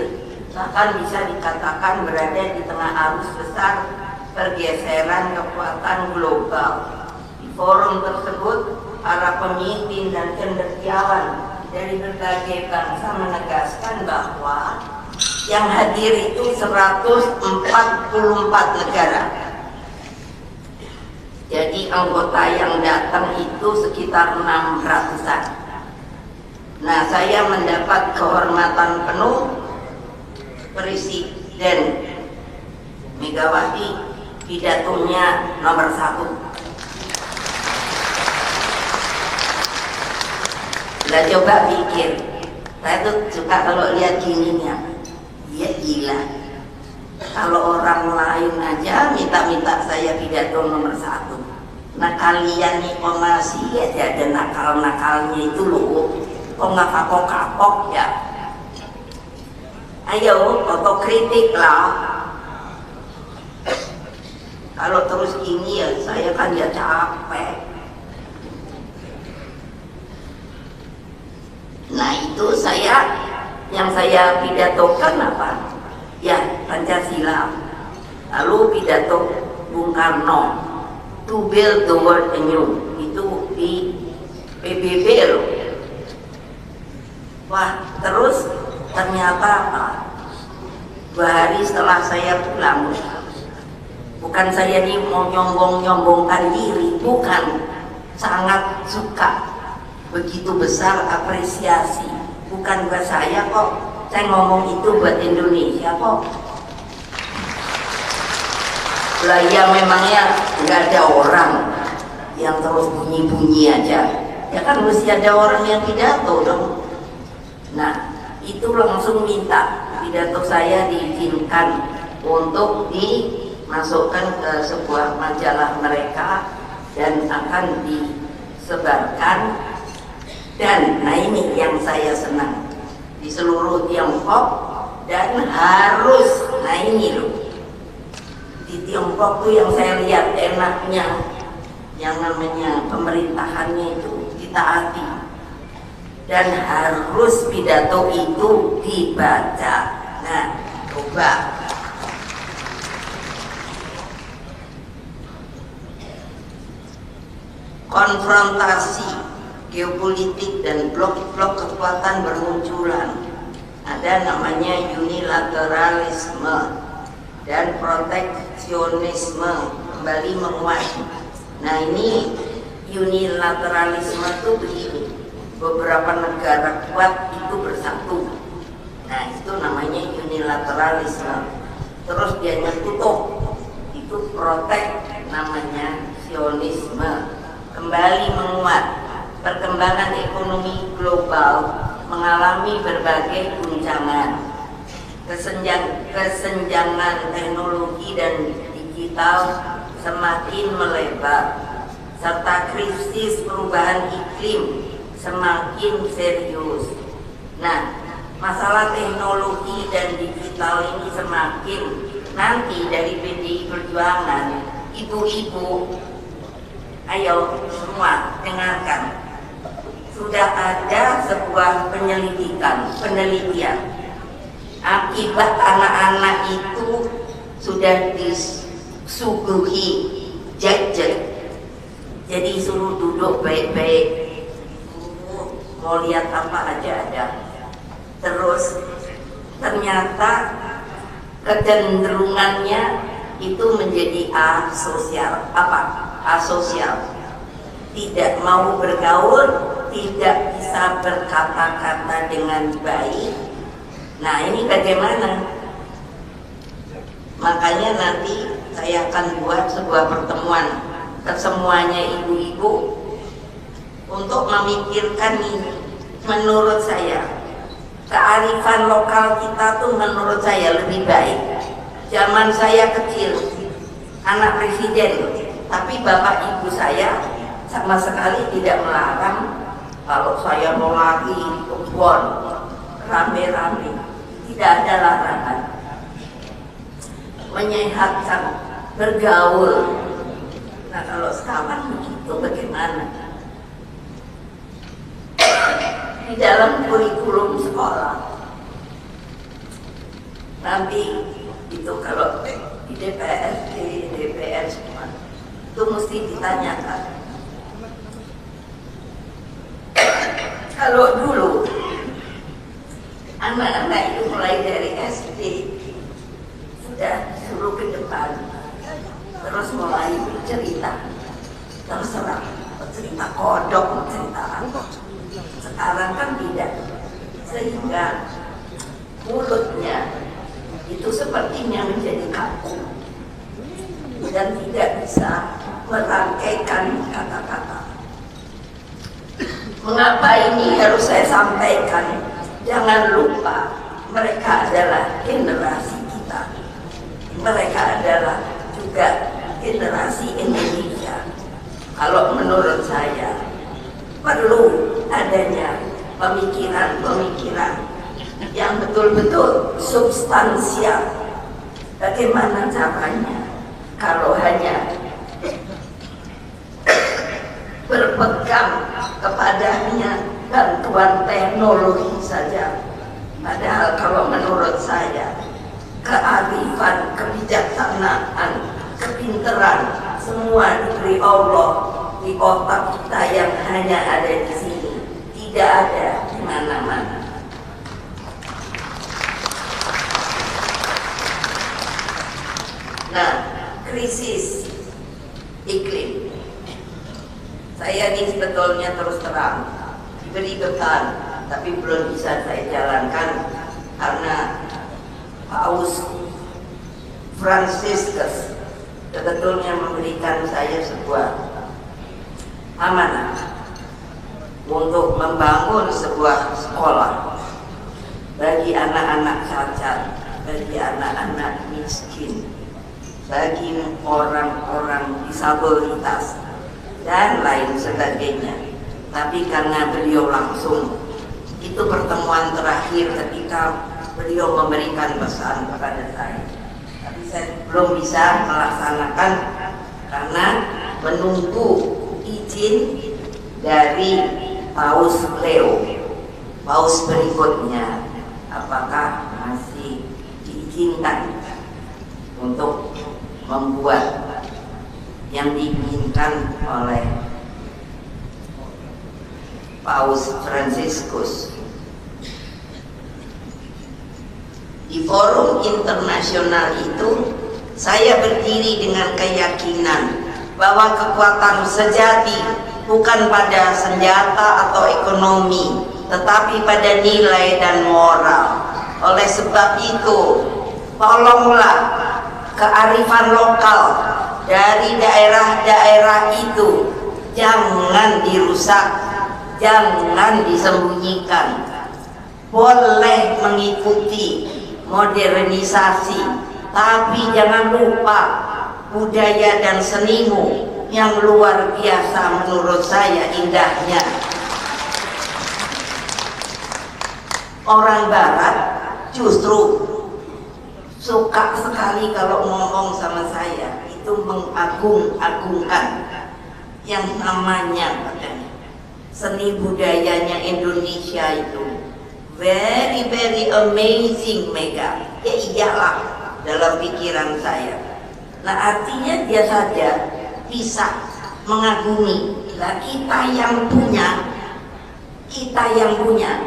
Speaker 1: bahkan bisa dikatakan berada di tengah arus besar pergeseran kekuatan global. Di forum tersebut, para pemimpin dan cendekiawan dari berbagai bangsa menegaskan bahwa yang hadir itu 144 negara. Jadi anggota yang datang itu sekitar 600-an. Nah, saya mendapat kehormatan penuh Presiden Megawati, pidatonya nomor 1. Lah coba pikir, saya tuh suka kalau lihat gininya, dia gila. Kalau orang lain aja minta saya pidato nomor 1. Nah kalian nih kok masih aja ada nakal-nakalnya itu loh. Kok nggak kapok-kapok ya? Ayo otokritik lah. Kalau terus gini ya saya kan ya capek. Nah itu yang saya pidatokan apa? Ya Pancasila. Lalu pidato Bung Karno, to build the world anew, itu di PBB loh. Wah, terus ternyata 2 hari setelah saya pulang, bukan saya ini mau nyombong-nyombongkan diri, bukan, sangat suka, begitu besar apresiasi, bukan buat saya kok, saya ngomong itu buat Indonesia kok. Lah ya memangnya nggak ada orang yang terus bunyi-bunyi aja, ya kan mesti ada orang yang pidato dong. Nah itu langsung minta pidato saya diizinkan untuk dimasukkan ke sebuah majalah mereka dan akan disebarkan. Dan nah ini yang saya senang, di seluruh Tiongkok, dan harus, nah ini loh, di Tiongkok tuh yang saya lihat enaknya, yang namanya pemerintahannya itu ditaati, dan harus pidato itu dibaca. Nah, coba konfrontasi geopolitik dan blok-blok kekuatan bermunculan. Ada namanya unilateralisme dan proteksionisme kembali menguat. Nah ini unilateralisme itu begini, beberapa negara kuat itu bersatu. Nah itu namanya unilateralisme. Terus dia tutup, itu protek, namanya sionisme, kembali menguat. Perkembangan ekonomi global mengalami berbagai guncangan. Kesenjangan teknologi dan digital semakin melebar, serta krisis perubahan iklim semakin serius. Nah, masalah teknologi dan digital ini semakin, nanti dari PDI Perjuangan, ibu-ibu, ayo semua dengarkan. Sudah ada sebuah penelitian akibat anak-anak itu sudah disuguhi gadget, jadi suruh duduk baik-baik, mau lihat apa aja ada. Terus ternyata kecenderungannya itu menjadi asosial. Apa? Asosial, tidak mau bergaul, tidak bisa berkata-kata dengan baik. Nah ini bagaimana? Makanya nanti saya akan buat sebuah pertemuan kesemuanya ibu-ibu untuk memikirkan ini. Menurut saya kearifan lokal kita tuh menurut saya lebih baik. Zaman saya kecil, anak presiden, tapi bapak ibu saya sama sekali tidak melarang kalau saya mau lagi ke kebun rame-rame, tidak ada larangan. Menyehatkan, bergaul. Nah kalau sekarang begitu bagaimana? Di dalam kurikulum sekolah nanti itu kalau di DPR semua itu mesti ditanyakan. Kalau dulu anak-anak itu mulai dari SD sudah suruh ke depan, terus mulai bercerita, terserah cerita kodok, cerita apa. Sekarang kan tidak, sehingga mulutnya itu sepertinya menjadi kaku dan tidak bisa merangkaikan kata-kata. Mengapa ini harus saya sampaikan? Jangan lupa mereka adalah generasi kita, mereka adalah juga generasi Indonesia. Kalau menurut saya perlu adanya pemikiran-pemikiran yang betul-betul substansial. Bagaimana caranya? Kalau hanya berpegang kepadanya bantuan teknologi saja, padahal kalau menurut saya kearifan, kebijaksanaan, kepinteran semua diberi Allah di otak kita yang hanya ada di sini, tidak ada di mana-mana. Nah, krisis iklim, saya ini sebetulnya terus terang diberi beban, tapi belum bisa saya jalankan karena Paus Fransiskus sebetulnya memberikan saya sebuah amanah untuk membangun sebuah sekolah bagi anak-anak cacat, bagi anak-anak miskin, bagi orang-orang disabilitas dan lain sebagainya. Tapi karena beliau langsung, itu pertemuan terakhir ketika beliau memberikan pesan kepada saya. Tapi saya belum bisa melaksanakan karena menunggu izin dari Paus Leo, Paus berikutnya, apakah masih diizinkan untuk membuat yang diinginkan oleh Paus Fransiskus. Di forum internasional itu, saya berdiri dengan keyakinan bahwa kekuatan sejati bukan pada senjata atau ekonomi, tetapi pada nilai dan moral. Oleh sebab itu, tolonglah kearifan lokal dari daerah-daerah itu jangan dirusak, jangan disembunyikan. Boleh mengikuti modernisasi, tapi jangan lupa budaya dan senimu yang luar biasa menurut saya indahnya. Orang Barat justru suka sekali kalau ngomong sama saya itu mengagung-agungkan yang namanya seni budayanya Indonesia itu very very amazing, Mega. Ya iyalah dalam pikiran saya. Nah artinya dia saja bisa mengagumi. Nah kita yang punya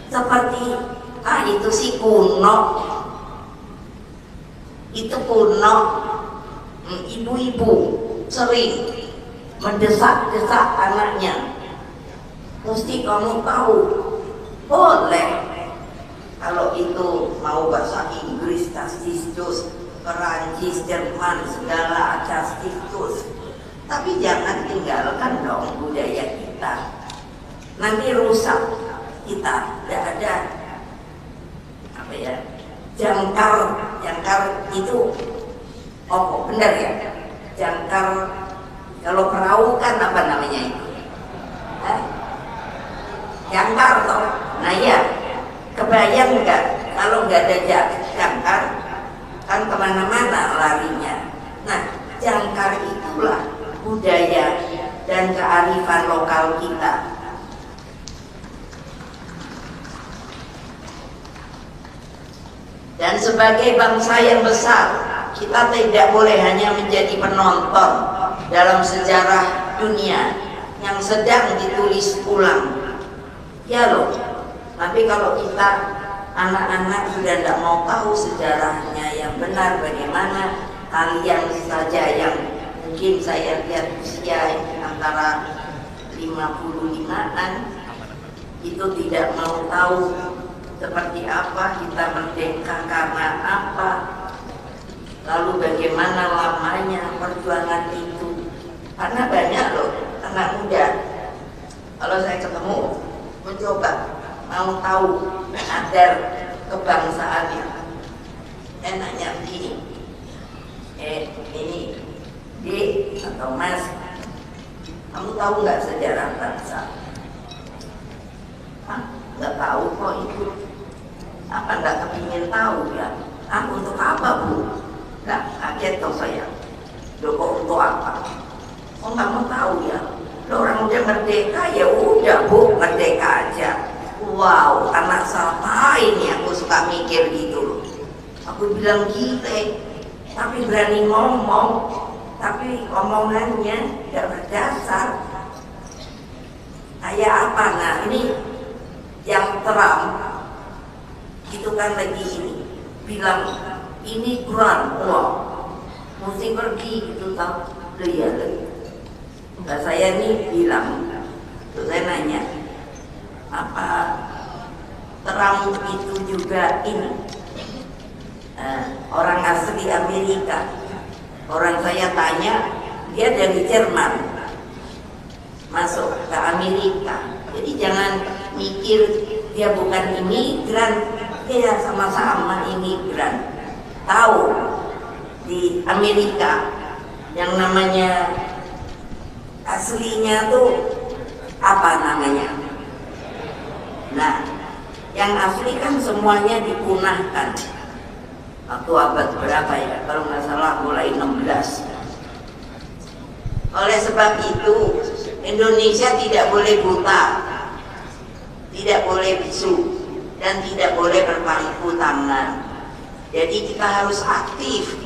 Speaker 1: seperti itu sih kuno, itu kuno. Ibu-ibu sering mendesak-desak anaknya, mesti kamu tahu. Boleh kalau itu mau bahasa Inggris, Tastistus, Perancis, Jerman, segala Tastistus, tapi jangan tinggalkan dong budaya kita. Nanti rusak kita. Tidak ada jangkar itu benar ya, jangkar. Kalau perahu kan apa namanya itu, jangkar toh. Nah ya, kebayang nggak kalau nggak ada jangkar, kan kemana-mana larinya. Nah jangkar itulah budaya dan kearifan lokal kita. Dan sebagai bangsa yang besar, kita tidak boleh hanya menjadi penonton dalam sejarah dunia yang sedang ditulis ulang. Ya loh, tapi kalau kita anak-anak sudah tidak mau tahu sejarahnya yang benar bagaimana, kalian saja yang mungkin saya lihat usia antara 55-an itu tidak mau tahu seperti apa kita merdeka, karena apa, lalu bagaimana lamanya perjuangan itu. Karena banyak loh anak muda, kalau saya ketemu, mencoba mau tahu kadar kebangsaannya, enaknya begini, ini D atau Mas, kamu tahu nggak sejarah bangsa? Nggak tahu kok itu. Apa nggak kepingin tahu ya? Untuk apa Bu? Nggak kaget toh saya. Kok untuk apa? Oh nggak mau tahu ya? Lo orang udah merdeka ya udah Bu, merdeka aja. Wow, anak siapa ini? Aku suka mikir gitu loh. Aku bilang gile, tapi berani ngomong, tapi omongannya nggak berdasar. Kayak apa? Nah ini yang Trump itu kan lagi ini bilang ini Quran, wah mesti pergi gitu tau. Lihat lagi. Nah, saya nih bilang, terus saya nanya, apa Trump itu juga ini orang asli Amerika? Orang saya tanya, dia dari Jerman masuk ke Amerika. Jadi jangan mikir dia bukan imigran, dia sama-sama imigran. Tahu di Amerika yang namanya aslinya tuh apa namanya? Nah, yang asli kan semuanya dipunahkan waktu abad berapa ya, kalau nggak salah mulai 16. Oleh sebab itu Indonesia tidak boleh buta, tidak boleh bisu, dan tidak boleh berpangku tangan. Jadi kita harus aktif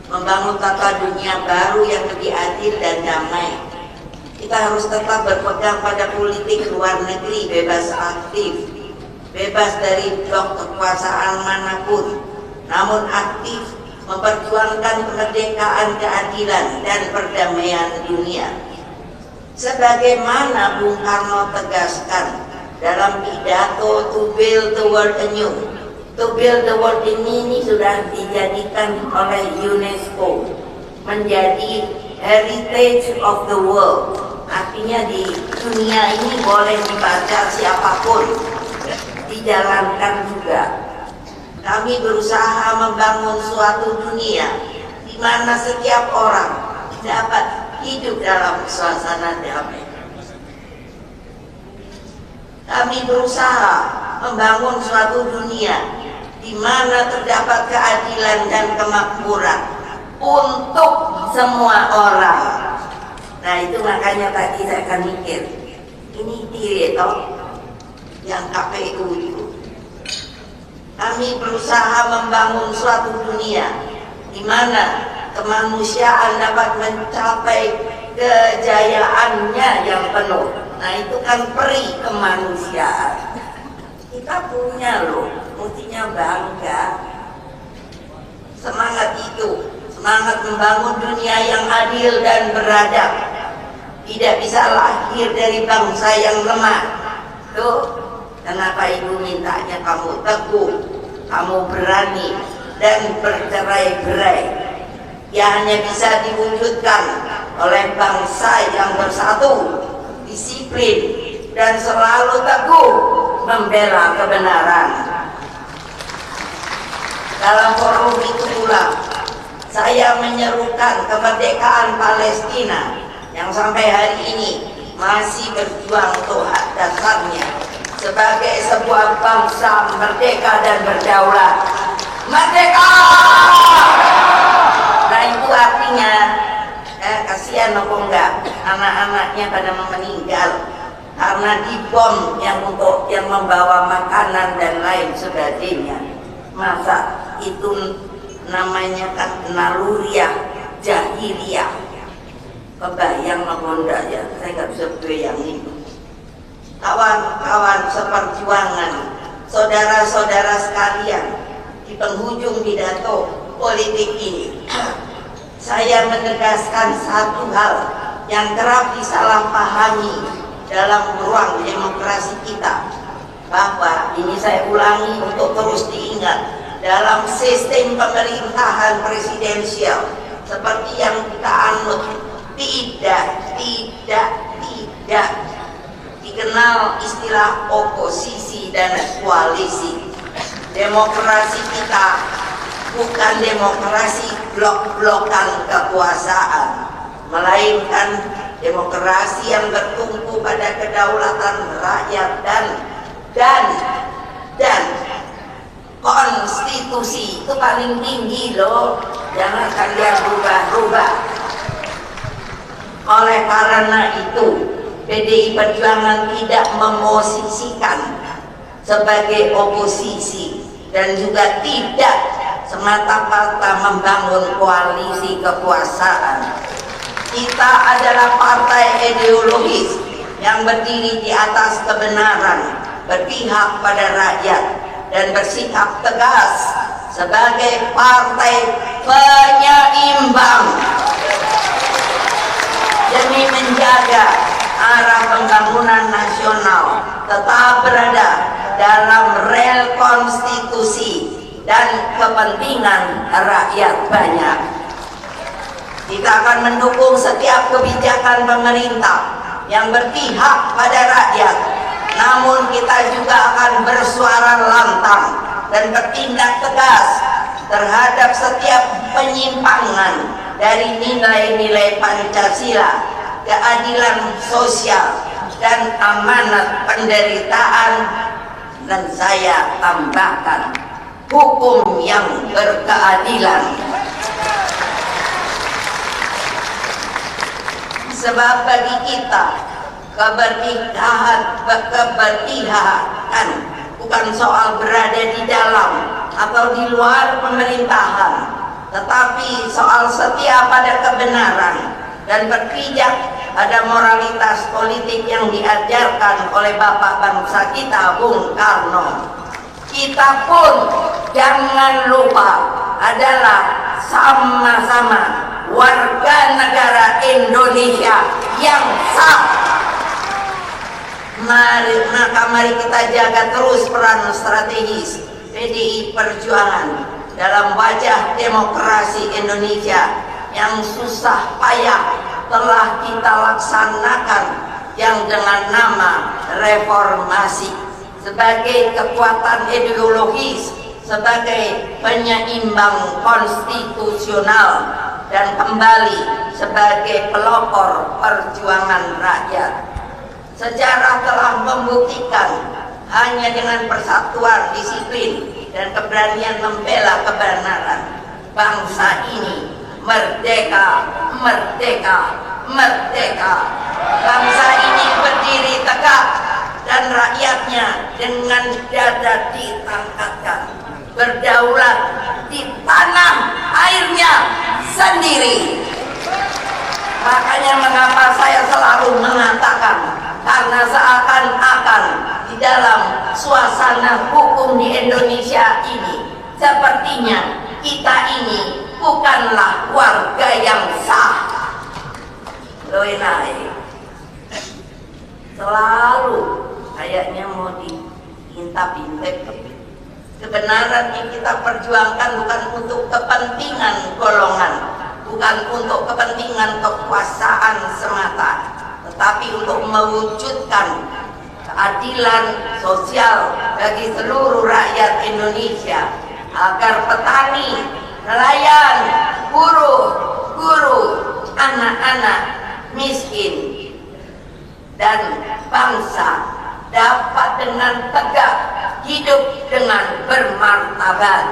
Speaker 1: membangun tata dunia baru yang lebih adil dan damai. Kita harus tetap berpegang pada politik luar negeri bebas aktif, bebas dari blok kekuasaan manapun, namun aktif memperjuangkan kemerdekaan, keadilan, dan perdamaian dunia. Sebagaimana Bung Karno tegaskan dalam pidato To Build the World Anew. To Build the World ini sudah dijadikan oleh UNESCO menjadi Heritage of the World. Artinya di dunia ini boleh dibaca siapapun, dijalankan juga. Kami berusaha membangun suatu dunia di mana setiap orang dapat hidup dalam suasana damai. Kami berusaha membangun suatu dunia di mana terdapat keadilan dan kemakmuran untuk semua orang. Nah, itu makanya tadi saya akan mikir, ini dia toh yang KPU itu. Kami berusaha membangun suatu dunia di mana kemanusiaan dapat mencapai kejayaannya yang penuh. Nah, itu kan peri kemanusiaan. Kita punya loh, mestinya bangga. Semangat itu, semangat membangun dunia yang adil dan beradab, tidak bisa lahir dari bangsa yang lemah. Tuh, kenapa ibu mintanya kamu teguh, kamu berani, dan bercerai-berai. Ya hanya bisa diwujudkan oleh bangsa yang bersatu, disiplin, dan selalu teguh membela kebenaran. Dalam forum itu pula saya menyerukan kemerdekaan Palestina yang sampai hari ini masih berjuang untuk hak dasarnya sebagai sebuah bangsa merdeka dan berdaulat. Merdeka! Nah, itu artinya kasihan apa enggak anak-anaknya pada meninggal karena dibom yang membawa makanan dan lain sebagainya. Masa itu namanya kan naluriah jahiliyah. Kebayang apa enggak ya? Saya nggak bisa bayangin. Kawan-kawan seperjuangan, saudara-saudara sekalian, di penghujung pidato politik ini saya menegaskan satu hal yang kerap disalahpahami dalam ruang demokrasi kita, bahwa ini saya ulangi untuk terus diingat, dalam sistem pemerintahan presidensial seperti yang kita anut tidak dikenal istilah oposisi dan koalisi. Demokrasi kita bukan demokrasi blok-blokan kekuasaan, melainkan demokrasi yang bertumpu pada kedaulatan rakyat dan konstitusi. Itu paling tinggi loh, jangan kalian rubah-rubah. Oleh karena itu PDI Perjuangan tidak memosisikan sebagai oposisi dan juga tidak semata-mata membangun koalisi kekuasaan. Kita adalah partai ideologis yang berdiri di atas kebenaran, berpihak pada rakyat, dan bersikap tegas sebagai partai penyeimbang demi menjaga arah pembangunan nasional tetap berada dalam rel konstitusi dan kepentingan rakyat banyak. Kita akan mendukung setiap kebijakan pemerintah yang berpihak pada rakyat, namun kita juga akan bersuara lantang dan bertindak tegas terhadap setiap penyimpangan dari nilai-nilai Pancasila, keadilan sosial, dan amanat penderitaan, dan saya tambahkan hukum yang berkeadilan. Sebab bagi kita keberpihakan bukan soal berada di dalam atau di luar pemerintahan, tetapi soal setia pada kebenaran dan berpijak pada moralitas politik yang diajarkan oleh Bapak bangsa kita, Bung Karno. Kita pun jangan lupa adalah sama-sama warga negara Indonesia yang sah. Mari kita jaga terus peran strategis PDI Perjuangan dalam wajah demokrasi Indonesia yang susah payah telah kita laksanakan, yang dengan nama reformasi sebagai kekuatan ideologis, sebagai penyeimbang konstitusional, dan kembali sebagai pelopor perjuangan rakyat. Sejarah telah membuktikan hanya dengan persatuan, disiplin, dan keberanian membela kebenaran, bangsa ini merdeka, merdeka, merdeka. Bangsa ini berdiri tegak dan rakyatnya dengan dada ditangkatkan, berdaulat di tanah airnya sendiri. Makanya mengapa saya selalu mengatakan, karena seakan-akan di dalam suasana hukum di Indonesia ini, sepertinya kita ini bukanlah warga yang sah. Loenai selalu kayaknya mau diintip-intip. Kebenaran yang kita perjuangkan bukan untuk kepentingan golongan, bukan untuk kepentingan kekuasaan semata, tetapi untuk mewujudkan keadilan sosial bagi seluruh rakyat Indonesia, agar petani, nelayan, buruh, guru, anak-anak miskin, dan bangsa dapat dengan tegak hidup dengan bermartabat.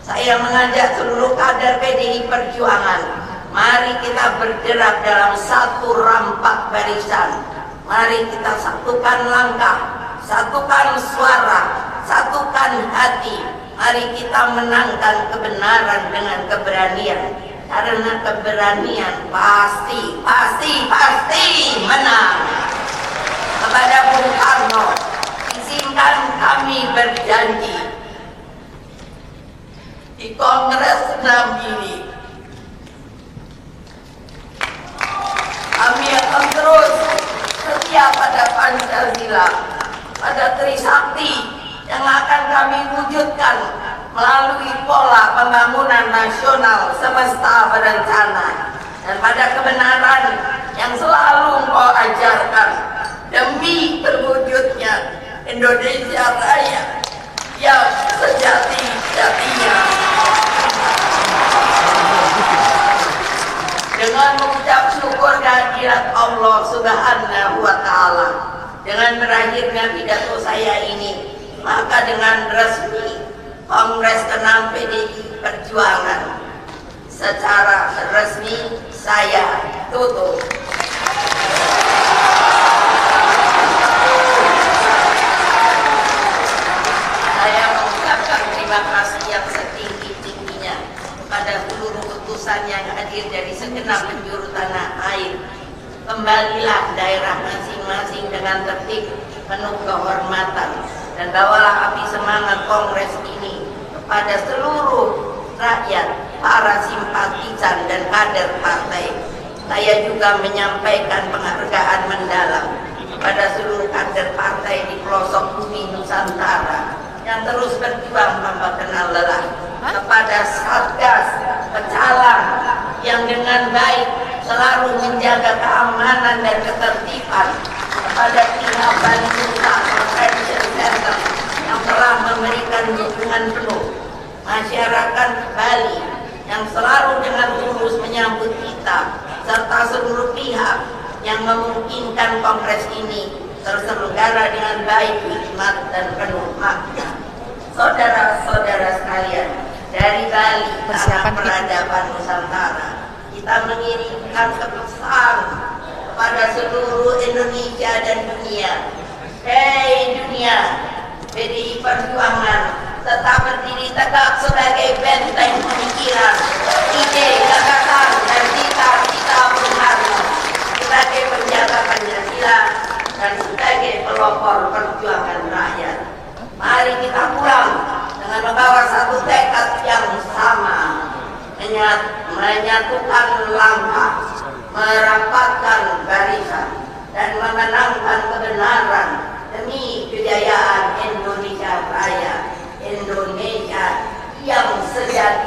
Speaker 1: Saya mengajak seluruh kader PDI Perjuangan, mari kita bergerak dalam satu rampak barisan. Mari kita satukan langkah, satukan suara, satukan hati. Mari kita menangkan kebenaran dengan keberanian, karena keberanian pasti menang. Kepada Bung Karno, izinkan kami berjanji di Kongres 6 ini, kami akan terus setia pada Pancasila, pada Trisakti yang akan kami wujudkan melalui pola pembangunan nasional semesta berencana, dan pada kebenaran yang selalu Engkau ajarkan demi terwujudnya Indonesia Raya yang sejati-jatinya. Dengan mengucap syukur kehadirat Allah Subhanahu wa Ta'ala, dengan berakhirnya pidato saya ini, maka dengan resmi Kongres ke-6 PDI Perjuangan secara resmi saya tutup. Saya mengucapkan terima kasih yang setinggi-tingginya kepada seluruh utusan yang hadir dari segenap penjuru tanah air. Kembalilah daerah masing-masing dengan tertib, penuh kehormatan, dan bawalah api semangat kongres ini kepada seluruh rakyat, para simpatisan dan kader partai. Saya juga menyampaikan penghargaan mendalam kepada seluruh kader partai di pelosok bumi Nusantara yang terus berjuang tanpa kenal lelah, kepada Satgas Pecalang yang dengan baik selalu menjaga keamanan dan ketertiban, kepada pihak Bandung Convention Center yang telah memberikan dukungan penuh, masyarakat Bali yang selalu dengan tulus menyambut kita, serta seluruh pihak yang memungkinkan kongres ini terselenggara dengan baik, hikmat, dan penuh makna. Saudara-saudara sekalian, dari Bali, tanah peradaban Nusantara, kita mengirimkan pesan kepada seluruh Indonesia dan dunia. Hei dunia, PDI Perjuangan tetap berdiri tegak sebagai benteng pemikiran, ide, gagasan, dan cita-cita Bung Karno, sebagai penjaga Pancasila dan sebagai pelopor perjuangan rakyat. Mari kita pulang dengan membawa satu tekad yang sama, menyatukan langkah, merapatkan barisan, dan memenangkan kebenaran demi kejayaan Indonesia Raya, Indonesia yang sejati